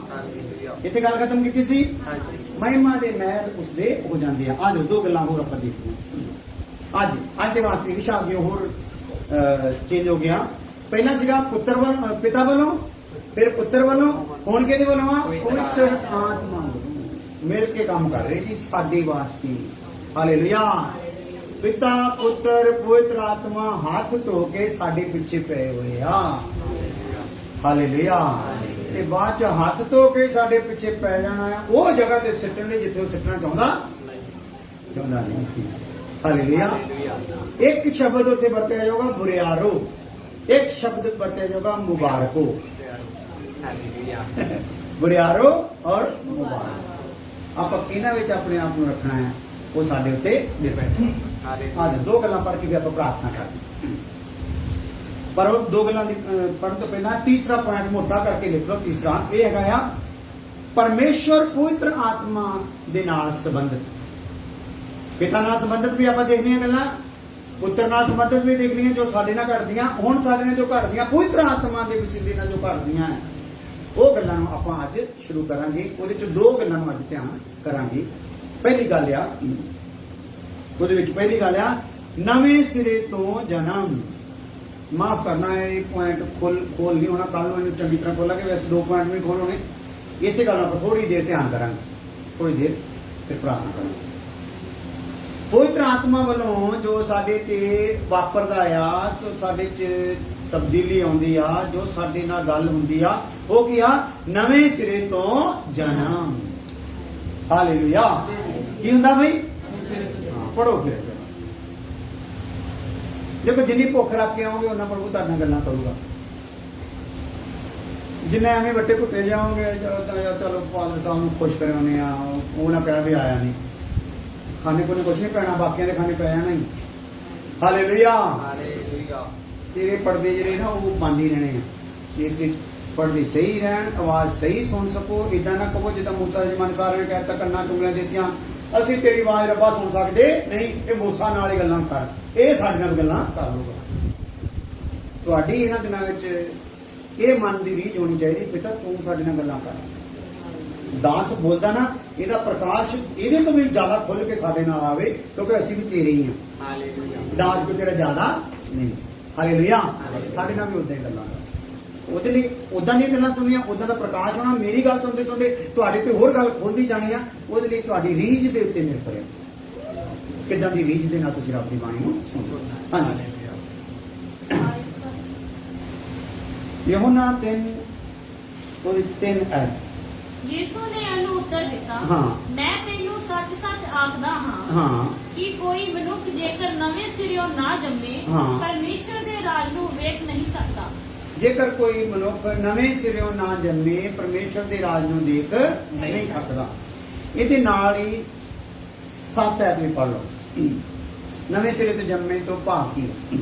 [SPEAKER 1] ਇੱਥੇ ਗੱਲ ਖਤਮ ਕੀਤੀ ਸੀ। ਮਹਿਮਾ ਦੇ ਮਹਿਲ ਉਸਦੇ ਹੋ ਜਾਂਦੇ ਆ। ਅੱਜ 2 ਗੱਲਾਂ ਹੋਰ ਆਪਾਂ ਦੇਖੀਆਂ। ਅੱਜ ਦੇ ਵਾਸਤੇ ਵਿਸ਼ਾ ਅੱਗੇ ਹੋਰ ਚੇਂਜ ਹੋ ਗਿਆ। ਪਹਿਲਾਂ ਸੀਗਾ ਪਿਤਾ ਵੱਲੋਂ, ਫਿਰ ਪੁੱਤਰ ਵੱਲੋਂ, ਹੁਣ ਕਿਹਦੇ ਵੱਲੋਂ ਆ? ਪਵਿੱਤਰ ਆਤਮਾ ਵੱਲੋਂ ਮਿਲ ਕੇ ਕੰਮ ਕਰ ਰਹੇ ਜੀ ਸਾਡੇ ਵਾਸਤੇ। ਹਾਲੇਲੂਇਆ। ਪਿਤਾ, ਪੁੱਤਰ, ਪਵਿੱਤਰ ਆਤਮਾ ਹੱਥ ਧੋ ਕੇ ਸਾਡੇ ਪਿੱਛੇ ਪਏ ਹੋਏ ਆ। ਹਾਲੇਲੂਇਆ। ਤੇ ਬਾਅਦ ਚ ਹੱਥ ਧੋ ਕੇ ਸਾਡੇ ਪਿੱਛੇ ਪੈ ਜਾਣਾ ਆ ਉਹ ਜਗ੍ਹਾ ਤੇ ਸਿੱਟਣ ਲਈ ਜਿੱਥੇ ਉਹ ਸਿੱਟਣਾ ਚਾਹੁੰਦਾ ਨਹੀਂ। ਹਾਲੇਲੂਇਆ। ਇੱਕ ਸ਼ਬਦ ਉੱਥੇ ਵਰਤਿਆ ਜਾਊਗਾ ਬੁਰਿਆਰੋ, ਇੱਕ ਸ਼ਬਦ ਵਰਤਿਆ ਜਾਊਗਾ ਮੁਬਾਰਕੋ। ਬੁਰਿਆਰੋ ਔਰ ਮੁਬਾਰਕ। ਆਪਾਂ ਕਿਹਨਾਂ ਵਿੱਚ ਆਪਣੇ ਆਪ ਨੂੰ ਰੱਖਣਾ ਹੈ, ਉਹ ਸਾਡੇ ਉੱਤੇ ਡਿਪੈਂਡ ਹੈ। ਅੱਜ 2 ਗੱਲਾਂ ਪੜ੍ਹ ਕੇ ਵੀ ਆਪਾਂ ਪ੍ਰਾਰਥਨਾ ਕਰਦੇ, ਪਰ ਉਹ 2 ਗੱਲਾਂ ਦੀ ਪੜ੍ਹਨ ਤੋਂ ਪਹਿਲਾਂ ਤੀਸਰਾ ਪੁਆਇੰਟ ਮੋਟਾ ਕਰਕੇ ਲਿਖ ਲਓ। ਤੀਸਰਾ ਇਹ ਹੈਗਾ ਆ ਪਰਮੇਸ਼ਵਰ ਪਵਿੱਤਰ ਆਤਮਾ ਦੇ ਨਾਲ ਸੰਬੰਧਿਤ। ਪਿਤਾ ਨਾਲ ਸੰਬੰਧਿਤ ਵੀ ਆਪਾਂ ਦੇਖਣੀਆਂ ਗੱਲਾਂ, ਪੁੱਤਰ ਨਾਲ ਸੰਬੰਧਿਤ ਵੀ ਦੇਖਣੀਆਂ ਜੋ ਸਾਡੇ ਨਾਲ ਘਟਦੀਆਂ। ਹੁਣ ਸਾਡੇ ਨਾਲ ਜੋ ਘਟਦੀਆਂ ਪਵਿੱਤਰ ਆਤਮਾ ਦੇ ਵਸੀਲੇ ਨਾਲ ਜੋ ਘਟਦੀਆਂ ਉਹ ਗੱਲਾਂ ਨੂੰ ਆਪਾਂ ਅੱਜ ਸ਼ੁਰੂ ਕਰਾਂਗੇ। ਉਹਦੇ ਚ 2 ਗੱਲਾਂ ਨੂੰ ਅੱਜ ਧਿਆਨ ਕਰਾਂਗੇ। ਪਹਿਲੀ ਗੱਲ ਆ, ਉਹਦੇ ਵਿੱਚ ਪਹਿਲੀ ਗੱਲ ਆ ਨਵੇਂ ਸਿਰੇ ਤੋਂ ਜਨਮ। ਮਾਫ ਕਰਨਾ ਹੈ, ਇਹ ਪੁਆਇੰਟ ਖੋਲ ਨਹੀਂ ਹੋਣਾ, ਕੱਲ ਨੂੰ ਇਹਨੂੰ ਚੰਗੀ ਤਰ੍ਹਾਂ ਖੋਲਾਂਗੇ। ਵੈਸੇ 2 ਪੁਆਇੰਟ ਨਹੀਂ ਖੋਲ ਹੋਣੇ। ਇਸੇ ਗੱਲ ਆਪਾਂ ਥੋੜੀ ਦੇਰ ਧਿਆਨ ਕਰਾਂਗੇ, ਥੋੜੀ ਦੇਰ ਫਿਰ ਪ੍ਰਾਰਥਨਾ ਕਰਾਂਗੇ। ਪਵਿੱਤਰ ਆਤਮਾ ਵੱਲੋਂ ਜੋ ਸਾਡੇ ਤੇ ਵਾਪਰਦਾ ਆ, ਸੋ ਸਾਡੇ ਚ ਤਬਦੀਲੀ ਆਉਂਦੀ ਆ, ਜੋ ਸਾਡੇ ਨਾਲ ਗੱਲ ਹੁੰਦੀ ਆ, ਉਹ ਕੀ ਆ? ਨਵੇਂ ਸਿਰੇ ਤੋਂ ਜਨਮ। ਹਾਲੇਲੂਇਆ। ਕੀ ਹੁੰਦਾ ਬਈ? ਪੜੋ ਫਿਰ। ਦੇਖੋ ਜਿੰਨੀ ਭੁੱਖ ਰੱਖ ਕੇ ਆਓਗੇ ਉਹਨਾਂ ਪ੍ਰਭੂ ਤੁਹਾਡੇ ਨਾਲ ਗੱਲਾਂ ਕਰੂਗਾ। ਜਿੰਨੇ ਐਵੇਂ ਵੱਟੇ ਘੁੱਟੇ ਜਾਓਗੇ, ਚਲੋ ਫਾਦਰ ਸਾਹਿਬ ਨੂੰ ਖੁਸ਼ ਕਰਾਉਣੇ ਆ, ਉਹ ਨਾ ਕਹਿ ਵੀ ਆਇਆ ਨਹੀਂ, ਖਾਣੇ ਕੋਲ ਕੁਛ ਨਹੀਂ ਪੈਣਾ, ਬਾਕੀਆਂ ਦੇ ਖਾਣੇ ਪੈ ਜਾਣਾ ਹੀ। ਹਾਲੇਲੂਇਆ। ਤੇਰੇ ਪਰਦੇ ਜਿਹੜੇ ਨਾ ਉਹ ਬੰਦ ਹੀ ਰਹਿਣੇ ਆ। ਇਸ ਲਈ ਪੜ੍ਹਦੇ ਸਹੀ ਰਹਿਣ, ਆਵਾਜ਼ ਸਹੀ ਸੁਣ ਸਕੋ। ਇਦਾਂ ਨਾ ਕਹੋ ਜਿੱਦਾਂ ਮੂਸਾ ਦੇ ਜ਼ਮਾਨੇ ਸਾਰਿਆਂ ਨੇ ਕਹਿਤਾ ਕੰਨਾਂ ਚੁੰਗਲੀਆਂ ਦਿੱਤੀਆਂ, ਅਸੀਂ ਤੇਰੀ ਆਵਾਜ਼ ਰੱਬਾ ਸੁਣ ਸਕਦੇ ਨਹੀਂ, ਇਹ ਮੂਸਾ ਨਾਲ ਹੀ ਗੱਲਾਂ ਕਰ, ਇਹ ਸਾਡੇ ਨਾਲ ਗੱਲਾਂ ਕਰ ਲੂਗਾ। ਤੁਹਾਡੀ ਇਹਨਾਂ ਦਿਨਾਂ ਵਿੱਚ ਇਹ ਮਨ ਦੀ ਰੀਝ ਹੋਣੀ ਚਾਹੀਦੀ, ਪਿਤਾ ਤੂੰ ਸਾਡੇ ਨਾਲ ਗੱਲਾਂ ਕਰ। ਦਾਸ ਬੋਲਦਾ ਨਾ, ਇਹਦਾ ਪ੍ਰਕਾਸ਼ ਇਹਦੇ ਤੋਂ ਵੀ ਜ਼ਿਆਦਾ ਖੁੱਲ ਕੇ ਸਾਡੇ ਨਾਲ ਆਵੇ, ਕਿਉਂਕਿ ਅਸੀਂ ਵੀ ਤੇਰੇ ਹੀ ਹਾਂ।
[SPEAKER 3] ਹਾਲੇਲੂਇਆ।
[SPEAKER 1] ਦਾਸ ਕੋਈ ਤੇਰਾ ਜ਼ਿਆਦਾ ਨਹੀਂ। ਹਾਲੇਲੂਇਆ। ਸਾਡੇ ਨਾਲ ਵੀ ਉਦਾਂ ਹੀ ਗੱਲਾਂ ਕਰ। ਉਹਦੇ ਲਈ ਉਦਾਂ ਦੀਆਂ ਗੱਲਾਂ ਸੁਣੀਆਂ, ਉਦਾਂ ਦਾ ਪ੍ਰਕਾਸ਼ ਹੋਣਾ। ਮੇਰੀ ਗੱਲ ਸੁਣਦੇ ਸੁਣਦੇ ਤੁਹਾਡੇ ਤੇ ਹੋਰ ਗੱਲ ਖੁੱਲਦੀ ਜਾਣੀ ਆ। ਉਹਦੇ ਲਈ ਤੁਹਾਡੀ ਰੀਝ ਦੇ ਉੱਤੇ ਨਿਰਭਰ ਹੈ, ਕਿੱਦਾਂ ਦੀ ਰੀਝ ਦੇ ਨਾਲ ਤੁਸੀਂ ਰੱਬ ਦੀ ਬਾਣੀ ਨੂੰ ਸੁਣੋ। ਹਾਂਜੀ, ਯਹੋਨਾ 3 ਐਡ।
[SPEAKER 2] ਯਿਸੂ ਨੇ ਉਹਨੂੰ ਉੱਤਰ ਦਿੱਤਾ,
[SPEAKER 1] ਹਾਂ।
[SPEAKER 2] ਮੈਂ ਤੈਨੂੰ ਸੱਚ-ਸੱਚ ਆਖਦਾ ਹਾਂ
[SPEAKER 1] ਹਾਂ
[SPEAKER 2] ਕਿ ਕੋਈ ਮਨੁੱਖ ਜੇਕਰ ਨਵੇਂ ਸਿਰਿਓਂ ਨਾ ਜੰਮੇ
[SPEAKER 1] ਹਾਂ।
[SPEAKER 2] ਪਰਮੇਸ਼ਰ ਦੇ ਰਾਜ ਨੂੰ ਵੇਖ ਨਹੀਂ ਸਕਦਾ।
[SPEAKER 1] ਜੇਕਰ ਕੋਈ ਮਨੁੱਖ ਨਵੇਂ ਸਿਰਿਓਂ ਨਾ ਜੰਮੇ ਪਰਮੇਸ਼ਰ ਦੇ ਰਾਜ ਨੂੰ ਦੇਖ ਨਹੀਂ ਸਕਦਾ। ਇਹਦੇ ਨਾਲ ਹੀ 7 ਐਤ ਵੀ ਪੜ੍ਹ ਲਓ। ਨਵੇਂ ਸਿਰੇ ਤੋਂ ਜੰਮੇ ਤੋਂ ਭਾਵ ਕੀ ਹੈ?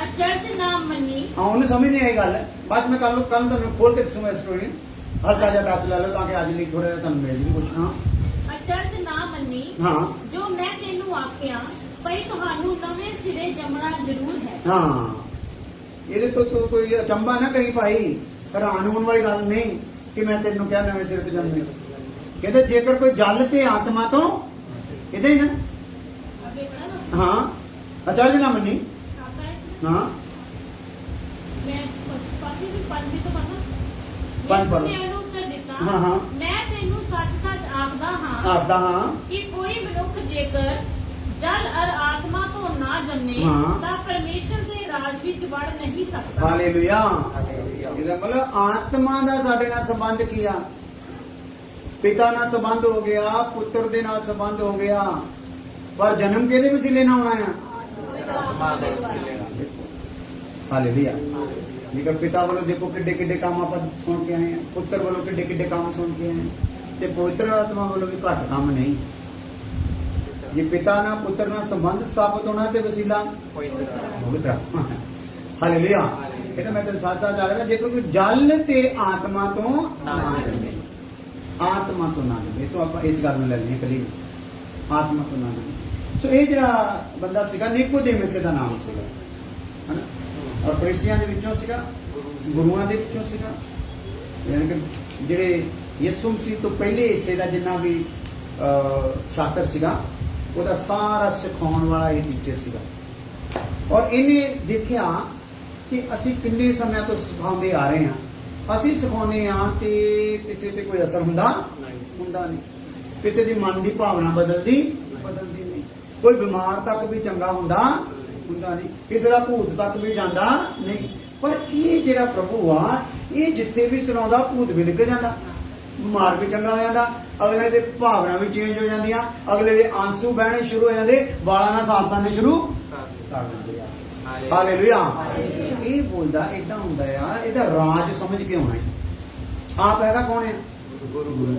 [SPEAKER 2] ਅਚਰਜ ਨਾ ਮੰਨੀ।
[SPEAKER 1] ਉਹਨੂੰ ਸਮਝ ਨਹੀਂ ਆਈ ਗੱਲ, ਬਾਅਦ ਮੈਂ ਕੱਲ ਤੁਹਾਨੂੰ ਖੋਲ ਕੇ ਦੱਸੂਗਾ ਸਟੋਰੀ। ਹਲਕਾ ਜਿਹਾ ਟੱਚ ਲੈ ਲਓ ਤਾਂ ਕਿ ਅੱਜ ਲਈ ਥੋੜਾ ਜਿਹਾ ਤੁਹਾਨੂੰ ਮਿਲ ਜੀ ਕੁਛ। ਹਾਂ
[SPEAKER 2] ਅਚਰਜ ਨਾ ਮੰਨੀ
[SPEAKER 1] ਹਾਂ
[SPEAKER 2] ਜੋ ਮੈਂ ਤੈਨੂੰ ਆਖਿਆ, ਭਈ ਤੁਹਾਨੂੰ ਨਵੇਂ ਸਿਰੇ ਜੰਮਣਾ ਜ਼ਰੂਰ ਹੈ।
[SPEAKER 1] ਹਾਂ, ਇਹਦੇ ਤੋਂ ਕੋਈ ਅਚੰਭਾ ਨਾ ਕਰੀ ਭਾਈ, ਹੈਰਾਨ ਹੋਣ ਵਾਲੀ ਗੱਲ ਨਹੀਂ ਕਿ ਮੈਂ ਤੈਨੂੰ ਕਿਹਾ ਨਵੇਂ ਸਿਰੇ ਤੋਂ ਜੰਮੇ। ਕਹਿੰਦੇ ਜੇਕਰ ਕੋਈ ਜਲ ਤੇ ਆਤਮਾ ਤੋਂ, ਇਹਦੇ ਹੀ ਨਾ।
[SPEAKER 2] ਅੱਗੇ ਪੜ੍ਹਾ ਨਾ।
[SPEAKER 1] ਹਾਂ ਅਚਰਜ ਨਾ ਮੰਨੀ। ਹਾਂ
[SPEAKER 2] ਮੈਂ ਪਾਸੇ ਵੀ ਪੰਜ ਤੋਂ ਪੜ੍ਹਨਾ।
[SPEAKER 1] ਪੰਜ ਪੜ੍ਹ।
[SPEAKER 2] ਯਿਸੂ ਨੇ ਉਹਨੂੰ ਉੱਤਰ ਦਿੱਤਾ,
[SPEAKER 1] ਹਾਂ, ਹਾਂ।
[SPEAKER 2] ਮੈਂ ਤੈਨੂੰ ਸੱਚ-ਸੱਚ ਆਖਦਾ ਹਾਂ
[SPEAKER 1] ਆਪਦਾ ਹਾਂ
[SPEAKER 2] ਕਿ ਕੋਈ ਮਨੁੱਖ ਜੇਕਰ ਜਲ ਅਰ ਆਤਮਾ ਤੋਂ ਨਾ ਜੰਮੇ
[SPEAKER 1] ਹਾਂ।
[SPEAKER 2] ਤਾਂ ਪਰਮੇਸ਼ਰ ਦੇ ਰਾਜ ਵਿੱਚ ਵੜ ਨਹੀਂ ਸਕਦਾ।
[SPEAKER 1] ਹਾਲੇਲੂਇਆ। ਇਹਦਾ ਮਤਲਬ ਆਤਮਾ ਦਾ ਸਾਡੇ ਨਾਲ ਸੰਬੰਧ ਕੀ ਆ? ਪਿਤਾ ਨਾਲ ਸੰਬੰਧ ਹੋ ਗਿਆ, ਪੁੱਤਰ ਦੇ ਨਾਲ ਸੰਬੰਧ ਹੋ ਗਿਆ, ਪਰ ਜਨਮ ਕਿਹਦੇ ਵਸੀਲੇ ਨਾਲ ਆਉਣਾ ਆ? ਹਾਲੇਲੂਇਆ। ਜੇਕਰ ਪਿਤਾ ਵੱਲੋਂ ਦੇਖੋ ਕਿੱਡੇ ਕਿੱਡੇ ਕੰਮ ਆਪਾਂ ਸੁਣ ਕੇ ਆਏ ਆ, ਪੁੱਤਰ ਵੱਲੋਂ ਕਿੱਡੇ ਕਿੱਡੇ ਕੰਮ ਸੁਣ ਕੇ ਆਏ ਆ, ਤੇ ਪਵਿੱਤਰ ਆਤਮਾ ਵੱਲੋਂ ਵੀ ਘੱਟ ਕੰਮ ਨਹੀਂ। ਜੇ ਪਿਤਾ ਨਾਲ ਪੁੱਤਰ ਨਾਲ ਸੰਬੰਧ ਸਥਾਪਿਤ ਹੋਣਾ ਤੇ ਵਸੀਲਾ ਪਵਿੱਤਰ ਆਤਮਾ ਹੈ। ਹਾਲੇਲੂਇਆ। ਇਹ ਤਾਂ ਮੈਂ ਤੈਨੂੰ ਸੱਚ ਸੱਚ ਆਖਦਾ, ਜੇਕਰ ਕੋਈ ਜਲ ਤੇ ਆਤਮਾ ਤੋਂ ਨਾ ਜੰਮੇ, ਆਤਮਾ ਤੋਂ ਨਾ ਜੰਮੇ, ਤੋਂ ਆਪਾਂ ਇਸ ਗੱਲ ਨੂੰ ਲੈ ਲਈਏ ਕਲੀ ਆਤਮਾ ਤੋਂ ਨਾ ਜੰਮੇ। ਸੋ ਇਹ ਜਿਹੜਾ ਬੰਦਾ ਸੀਗਾ ਨਿਕੋਦੇਮਸ ਦਾ ਨਾਮ ਸੀਗਾ, ਹਨਾ, ਔਰ ਫਰੀਸੀਆਂ ਦੇ ਵਿੱਚੋਂ ਸੀਗਾ, ਗੁਰੂਆਂ ਦੇ ਵਿੱਚੋਂ ਸੀਗਾ। ਯਾਨੀ ਕਿ ਜਿਹੜੇ ਯਿਸੂ ਮਸੀਹ ਤੋਂ ਪਹਿਲੇ ਹਿੱਸੇ ਦਾ ਜਿੰਨਾ ਵੀ ਸ਼ਾਸਤਰ ਸੀਗਾ, ਉਹਦਾ ਸਾਰਾ ਸਿਖਾਉਣ ਵਾਲਾ ਇਹ ਟੀਚਰ ਸੀਗਾ। ਔਰ ਇਹਨੇ ਦੇਖਿਆ ਕਿ ਅਸੀਂ ਕਿੰਨੇ ਸਮਿਆਂ ਤੋਂ ਸਿਖਾਉਂਦੇ ਆ ਰਹੇ ਹਾਂ, ਅਸੀਂ ਸਿਖਾਉਂਦੇ ਹਾਂ ਤੇ ਕਿਸੇ ਤੇ ਕੋਈ ਅਸਰ ਹੁੰਦਾ ਨਹੀਂ, ਕਿਸੇ ਦੀ ਮਨ ਦੀ ਭਾਵਨਾ ਬਦਲਦੀ ਨਹੀਂ, ਕੋਈ ਬਿਮਾਰ ਤੱਕ ਵੀ ਚੰਗਾ ਹੁੰਦਾ ਨਹੀਂ, ਕਿਸੇ ਦਾ ਭੂਤ ਤੱਕ ਵੀ ਜਾਂਦਾ ਨਹੀਂ। ਪਰ ਇਹ ਜਿਹੜਾ ਪ੍ਰਭੂ ਆ, ਇਹ ਜਿੱਥੇ ਵੀ ਸੁਣਾਉਂਦਾ ਭੂਤ ਵੀ ਨਿਕਲ ਜਾਂਦਾ, ਬਿਮਾਰ ਵੀ ਚੰਗਾ ਹੋ ਜਾਂਦਾ, ਅਗਲੇ ਦੇ ਭਾਵਨਾ ਵੀ ਚੇਂਜ ਹੋ ਜਾਂਦੀਆਂ, ਅਗਲੇ ਦੇ ਆਂਸੂ ਬਹਿਣੇ ਸ਼ੁਰੂ ਹੋ ਜਾਂਦੇ, ਵਾਲਾਂ ਨਾਲ ਸਾਫ਼ ਕਰਨੇ ਸ਼ੁਰੂ ਕਰ ਦਿੰਦੇ ਆ। ਹਾਲੇਲੂਇਆ। ਇਹ ਬੋਲਦਾ ਏਦਾਂ ਹੁੰਦਾ ਆ, ਇਹਦਾ ਰਾਜ ਸਮਝ ਕੇ ਆਉਣਾ ਹੈ। ਆਪ ਹੈਗਾ ਕੌਣ ਹੈ? ਗੁਰੂ।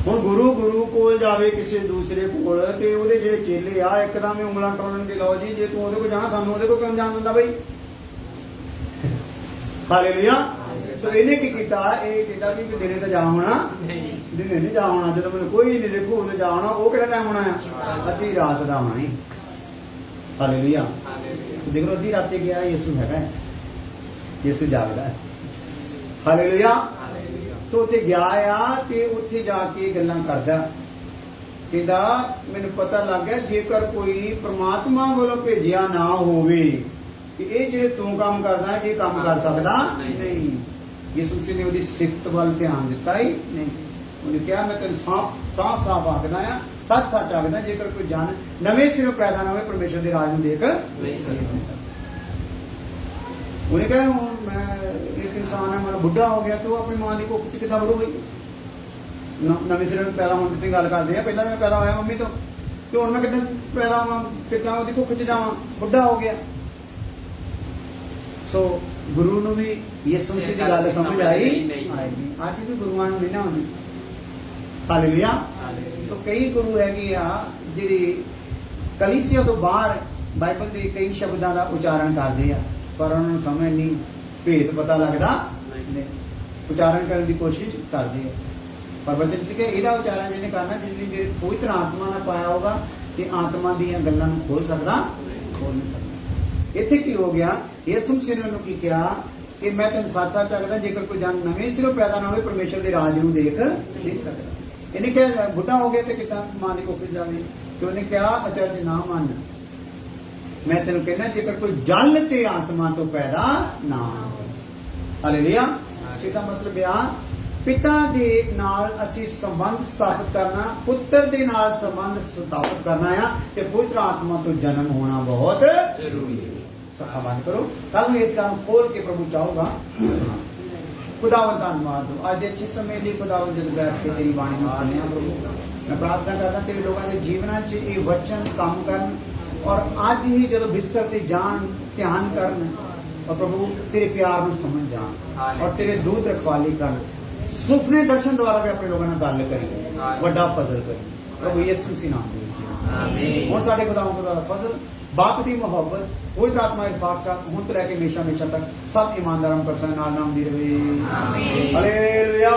[SPEAKER 1] ਹੁਣ ਗੁਰੂ ਕੋਲ ਜਾਵੇ ਕਿਸੇ ਦੂਸਰੇ ਕੋਲ ਤੇ ਉਹਦੇ ਜਿਹੜੇ ਚੇਲੇ ਆ ਇੱਕਦਮ ਹੀ ਉਂਗਲਾਂ ਟੋਲਣ ਦੇ, ਲਓ ਜੀ ਜੇ ਤੂੰ ਉਹਦੇ ਕੋਲ ਜਾਣਾ ਸਾਨੂੰ ਉਹਦੇ ਕੋਲ ਕਿਉਂ ਜਾਣ ਦਿੰਦਾ ਬਈ? ਹਾਲੇਲੂਇਆ। ਸੋ ਇਹਨੇ ਕੀ ਕੀਤਾ? ਇਹ ਕਹਿੰਦਾ ਵੀ ਦਿਨੇ ਤਾਂ ਜਾ ਹੋਣਾ ਦਿਨੇ ਨਹੀਂ ਜਾ ਹੋਣਾ, ਜਦੋਂ ਮੈਨੂੰ ਕੋਈ ਨਹੀਂ ਦੇਖੂ ਉਦੋਂ ਜਾ ਹੋਣਾ। ਉਹ ਕਿਹੜਾ ਟਾਈਮ ਹੋਣਾ ਆ? ਅੱਧੀ ਰਾਤ ਦਾ ਹੋਣਾ ਹੀ। ਹਾਲੇਲੂਇਆ। ਦੇਖੋ ਅੱਧੀ ਰਾਤੇ ਗਿਆ ਯਿਸੂ ਹੈਗਾ, ਯਿਸੂ ਜਾਗਦਾ ਹੈ। ਹਾਲੇਲੂਇਆ। ਤੋ ਉੱਥੇ ਗਿਆ ਆ ਤੇ ਉੱਥੇ ਜਾ ਕੇ ਗੱਲਾਂ ਕਰਦਾ, ਕਹਿੰਦਾ ਮੈਨੂੰ ਪਤਾ ਲੱਗ ਗਿਆ ਜੇਕਰ ਕੋਈ ਪ੍ਰਮਾਤਮਾ ਵੱਲੋਂ ਭੇਜਿਆ ਨਾ ਹੋਵੇ ਕਿ ਇਹ ਜਿਹੜੇ ਤੂੰ ਕੰਮ ਕਰਦਾ ਇਹ ਕੰਮ ਕਰ ਸਕਦਾ ਨਹੀਂ। ਯਿਸੂ ਨੇ ਉਹਦੀ ਸਿਫਤ ਵੱਲ ਧਿਆਨ ਦਿੱਤਾ ਹੀ ਨਹੀਂ। ਉਹਨੇ ਕਿਹਾ ਮੈਂ ਤੈਨੂੰ ਸਾਫ਼ ਆਖਦਾ ਆ, ਸੱਚ ਆਖਦਾ, ਜੇਕਰ ਕੋਈ ਜਨ ਨਵੇਂ ਸਿਰੋਂ ਪੈਦਾ ਨਾ ਹੋਵੇ ਪਰਮੇਸ਼ਰ ਦੇ ਰਾਜ ਨੂੰ ਦੇਖ ਨਹੀਂ ਸਕਦਾ। ਉਹਨੇ ਕਿਹਾ ਹੁਣ ਮੈਂ ਇੱਕ ਇਨਸਾਨ ਹੈ, ਮਤਲਬ ਬੁੱਢਾ ਹੋ ਗਿਆ, ਤੂੰ ਆਪਣੀ ਮਾਂ ਦੀ ਕੁੱਖ ਚ ਕਿੱਦਾਂ ਵੜੂ ਬਈ? ਨਵੇਂ ਸਿਰੇ ਪੈਦਾ ਹੋਣ ਦੀ ਗੱਲ ਕਰਦੇ ਆ, ਪਹਿਲਾਂ ਮੈਂ ਪੈਦਾ ਹੋਇਆ ਮੰਮੀ ਤੋਂ, ਤੇ ਹੁਣ ਮੈਂ ਕਿੱਦਾਂ ਪੈਦਾ ਹੋਵਾਂ, ਕਿੱਦਾਂ ਉਹਦੀ ਕੁੱਖ ਚ ਜਾਵਾਂ? ਬੁੱਢਾ ਹੋ ਗਿਆ। ਸੋ ਗੁਰੂ ਨੂੰ ਵੀ ਯਿਸੂ ਮਸੀਹ ਦੀ ਗੱਲ ਸਮਝ ਆਈ ਨਹੀਂ। ਅੱਜ ਵੀ ਗੁਰੂਆਂ ਨੂੰ ਨਹੀਂ ਨਾ ਆਉਂਦੀ। ਹਾਲੇਲੂਇਆ। ਸੋ ਕਈ ਗੁਰੂ ਹੈਗੇ ਆ ਜਿਹੜੇ ਕਲੀਸਿਆ ਤੋਂ ਬਾਹਰ ਬਾਈਬਲ ਦੇ ਕਈ ਸ਼ਬਦਾਂ ਦਾ ਉਚਾਰਨ ਕਰਦੇ ਆ, ਪਰ ਉਹਨਾਂ ਨੂੰ ਸਮਝ ਨਹੀਂ ਭੇਦ ਪਤਾ ਲੱਗਦਾ ਨਹੀਂ। ਉਚਾਰਨ ਕਰਨ ਦੀ ਕੋਸ਼ਿਸ਼ ਕਰਦੇ ਆ, ਪਰ ਬਚਨ ਚ ਲਿਖਿਆ ਇਹਦਾ ਉਚਾਰਨ ਜਿਹਨੇ ਕਰਨਾ ਜਿੰਨੀ ਦੇਰ ਕੋਈ ਤਰ੍ਹਾਂ ਆਤਮਾ ਨਾ ਪਾਇਆ ਹੋਗਾ ਕਿ ਆਤਮਾ ਦੀਆਂ ਗੱਲਾਂ ਨੂੰ ਖੋਲ ਸਕਦਾ, ਖੋਲ ਨਹੀਂ ਸਕਦਾ। ਇੱਥੇ ਕੀ ਹੋ ਗਿਆ, ਯਿਸੂ ਮਸੀਹ ਨੇ ਉਹਨੂੰ ਕੀ ਕਿਹਾ ਕਿ ਮੈਂ ਤੈਨੂੰ ਸੱਚ ਸੱਚ ਆਖਦਾ ਜੇਕਰ ਕੋਈ ਜਨ ਨਵੇਂ ਸਿਰੋਂ ਪੈਦਾ ਨਾ ਹੋਵੇ ਪਰਮੇਸ਼ਰ ਦੇ ਰਾਜ ਨੂੰ ਦੇਖ ਨਹੀਂ ਸਕਦਾ। ਇਹਨੇ ਕਿਹਾ ਬੁੱਢਾ ਹੋ ਗਿਆ ਤੇ ਕਿੱਦਾਂ ਮਾਂ ਦੀ ਕੋਖੇ ਜਾਵੇ, ਤੇ ਉਹਨੇ ਕਿਹਾ ਅਚਰਜ ਨਾ ਮੰਨ, ਮੈਂ ਤੈਨੂੰ ਕਹਿੰਦਾ ਜੇਕਰ ਕੋਈ ਜਲ ਤੇ ਆਤਮਾ ਤੋਂ ਪੈਦਾ ਨਾ ਹੋਵੇ। ਹਾਲੇਲੂਇਆ। ਇਹਦਾ ਮਤਲਬ ਆ ਪਿਤਾ ਦੇ ਨਾਲ ਅਸੀਂ ਸੰਬੰਧ ਸਥਾਪਿਤ ਕਰਨਾ, ਪੁੱਤਰ ਦੇ ਨਾਲ ਸੰਬੰਧ ਸਥਾਪਿਤ ਕਰਨਾ ਆ, ਤੇ ਪਵਿੱਤਰ ਆਤਮਾ ਤੋਂ ਜਨਮ ਹੋਣਾ ਬਹੁਤ ਜ਼ਰੂਰੀ ਹੈ। ਸਖਾ ਬੰਦ ਕਰੋ, ਕੱਲ ਨੂੰ ਇਸ ਕੰਮ ਖੋਲ ਕੇ ਪ੍ਰਭੂ ਚਾਹੂਗਾ। ਖੁਦਾਵੰਦ ਧੰਨਵਾਦ ਦੋ ਅੱਜ ਅੱਛੇ ਸਮੇਂ ਲਈ ਖੁਦਾਵੰਦ ਜਦ ਬੈਠ ਕੇ ਤੇਰੀ ਬਾਣੀ ਨੂੰ ਸੁਣਿਆ ਪ੍ਰਭੂ, ਮੈਂ ਪ੍ਰਾਰਥਨਾ ਕਰਦਾ ਤੇਰੇ ਲੋਕਾਂ ਦੇ ਜੀਵਨਾਂ 'ਚ ਇਹ ਵਚਨ ਕੰਮ ਕਰਨ, ਔਰ ਅੱਜ ਹੀ ਜਦੋਂ ਬਿਸਤਰ ਤੇ ਜਾਣ ਧਿਆਨ ਕਰਨ, ਔਰ ਪ੍ਰਭੂ ਤੇਰੇ ਪਿਆਰ ਨੂੰ ਸਮਝ ਜਾਣ, ਔਰ ਤੇਰੇ ਦੂਤ ਰਖਵਾਲੀ ਕਰਨ, ਸੁਪਨੇ ਦਰਸ਼ਨ ਦੁਆਰਾ ਵੀ ਆਪਣੇ ਲੋਕਾਂ ਨਾਲ ਗੱਲ ਕਰੀ, ਵੱਡਾ ਫਜ਼ਲ ਕਰੀ ਪ੍ਰਭੂ ਯਿਸੂ ਮਸੀਹ ਨਾਮ ਦੇ ਵਿੱਚ ਆਮੀਨ। ਹੁਣ ਸਾਡੇ ਖੁਦਾਵੰਦ ਦਾ ਫਜ਼ਲ, ਬਾਪ ਦੀ ਮੁਹੱਬਤ, ਪਵਿੱਤਰ ਆਤਮਾ ਦੀ ਪਾਤਸ਼ਾਹ ਹੁਣ ਤੋਂ ਲੈ ਕੇ ਹਮੇਸ਼ਾ ਤੱਕ ਸਭ ਇਮਾਨਦਾਰਾਂ ਨੂੰ ਪ੍ਰਸੰਨ ਨਾਲ ਨਾਮ ਦੀ ਰਹੇ। ਆਮੀਨ। ਹਾਲੇਲੂਇਆ।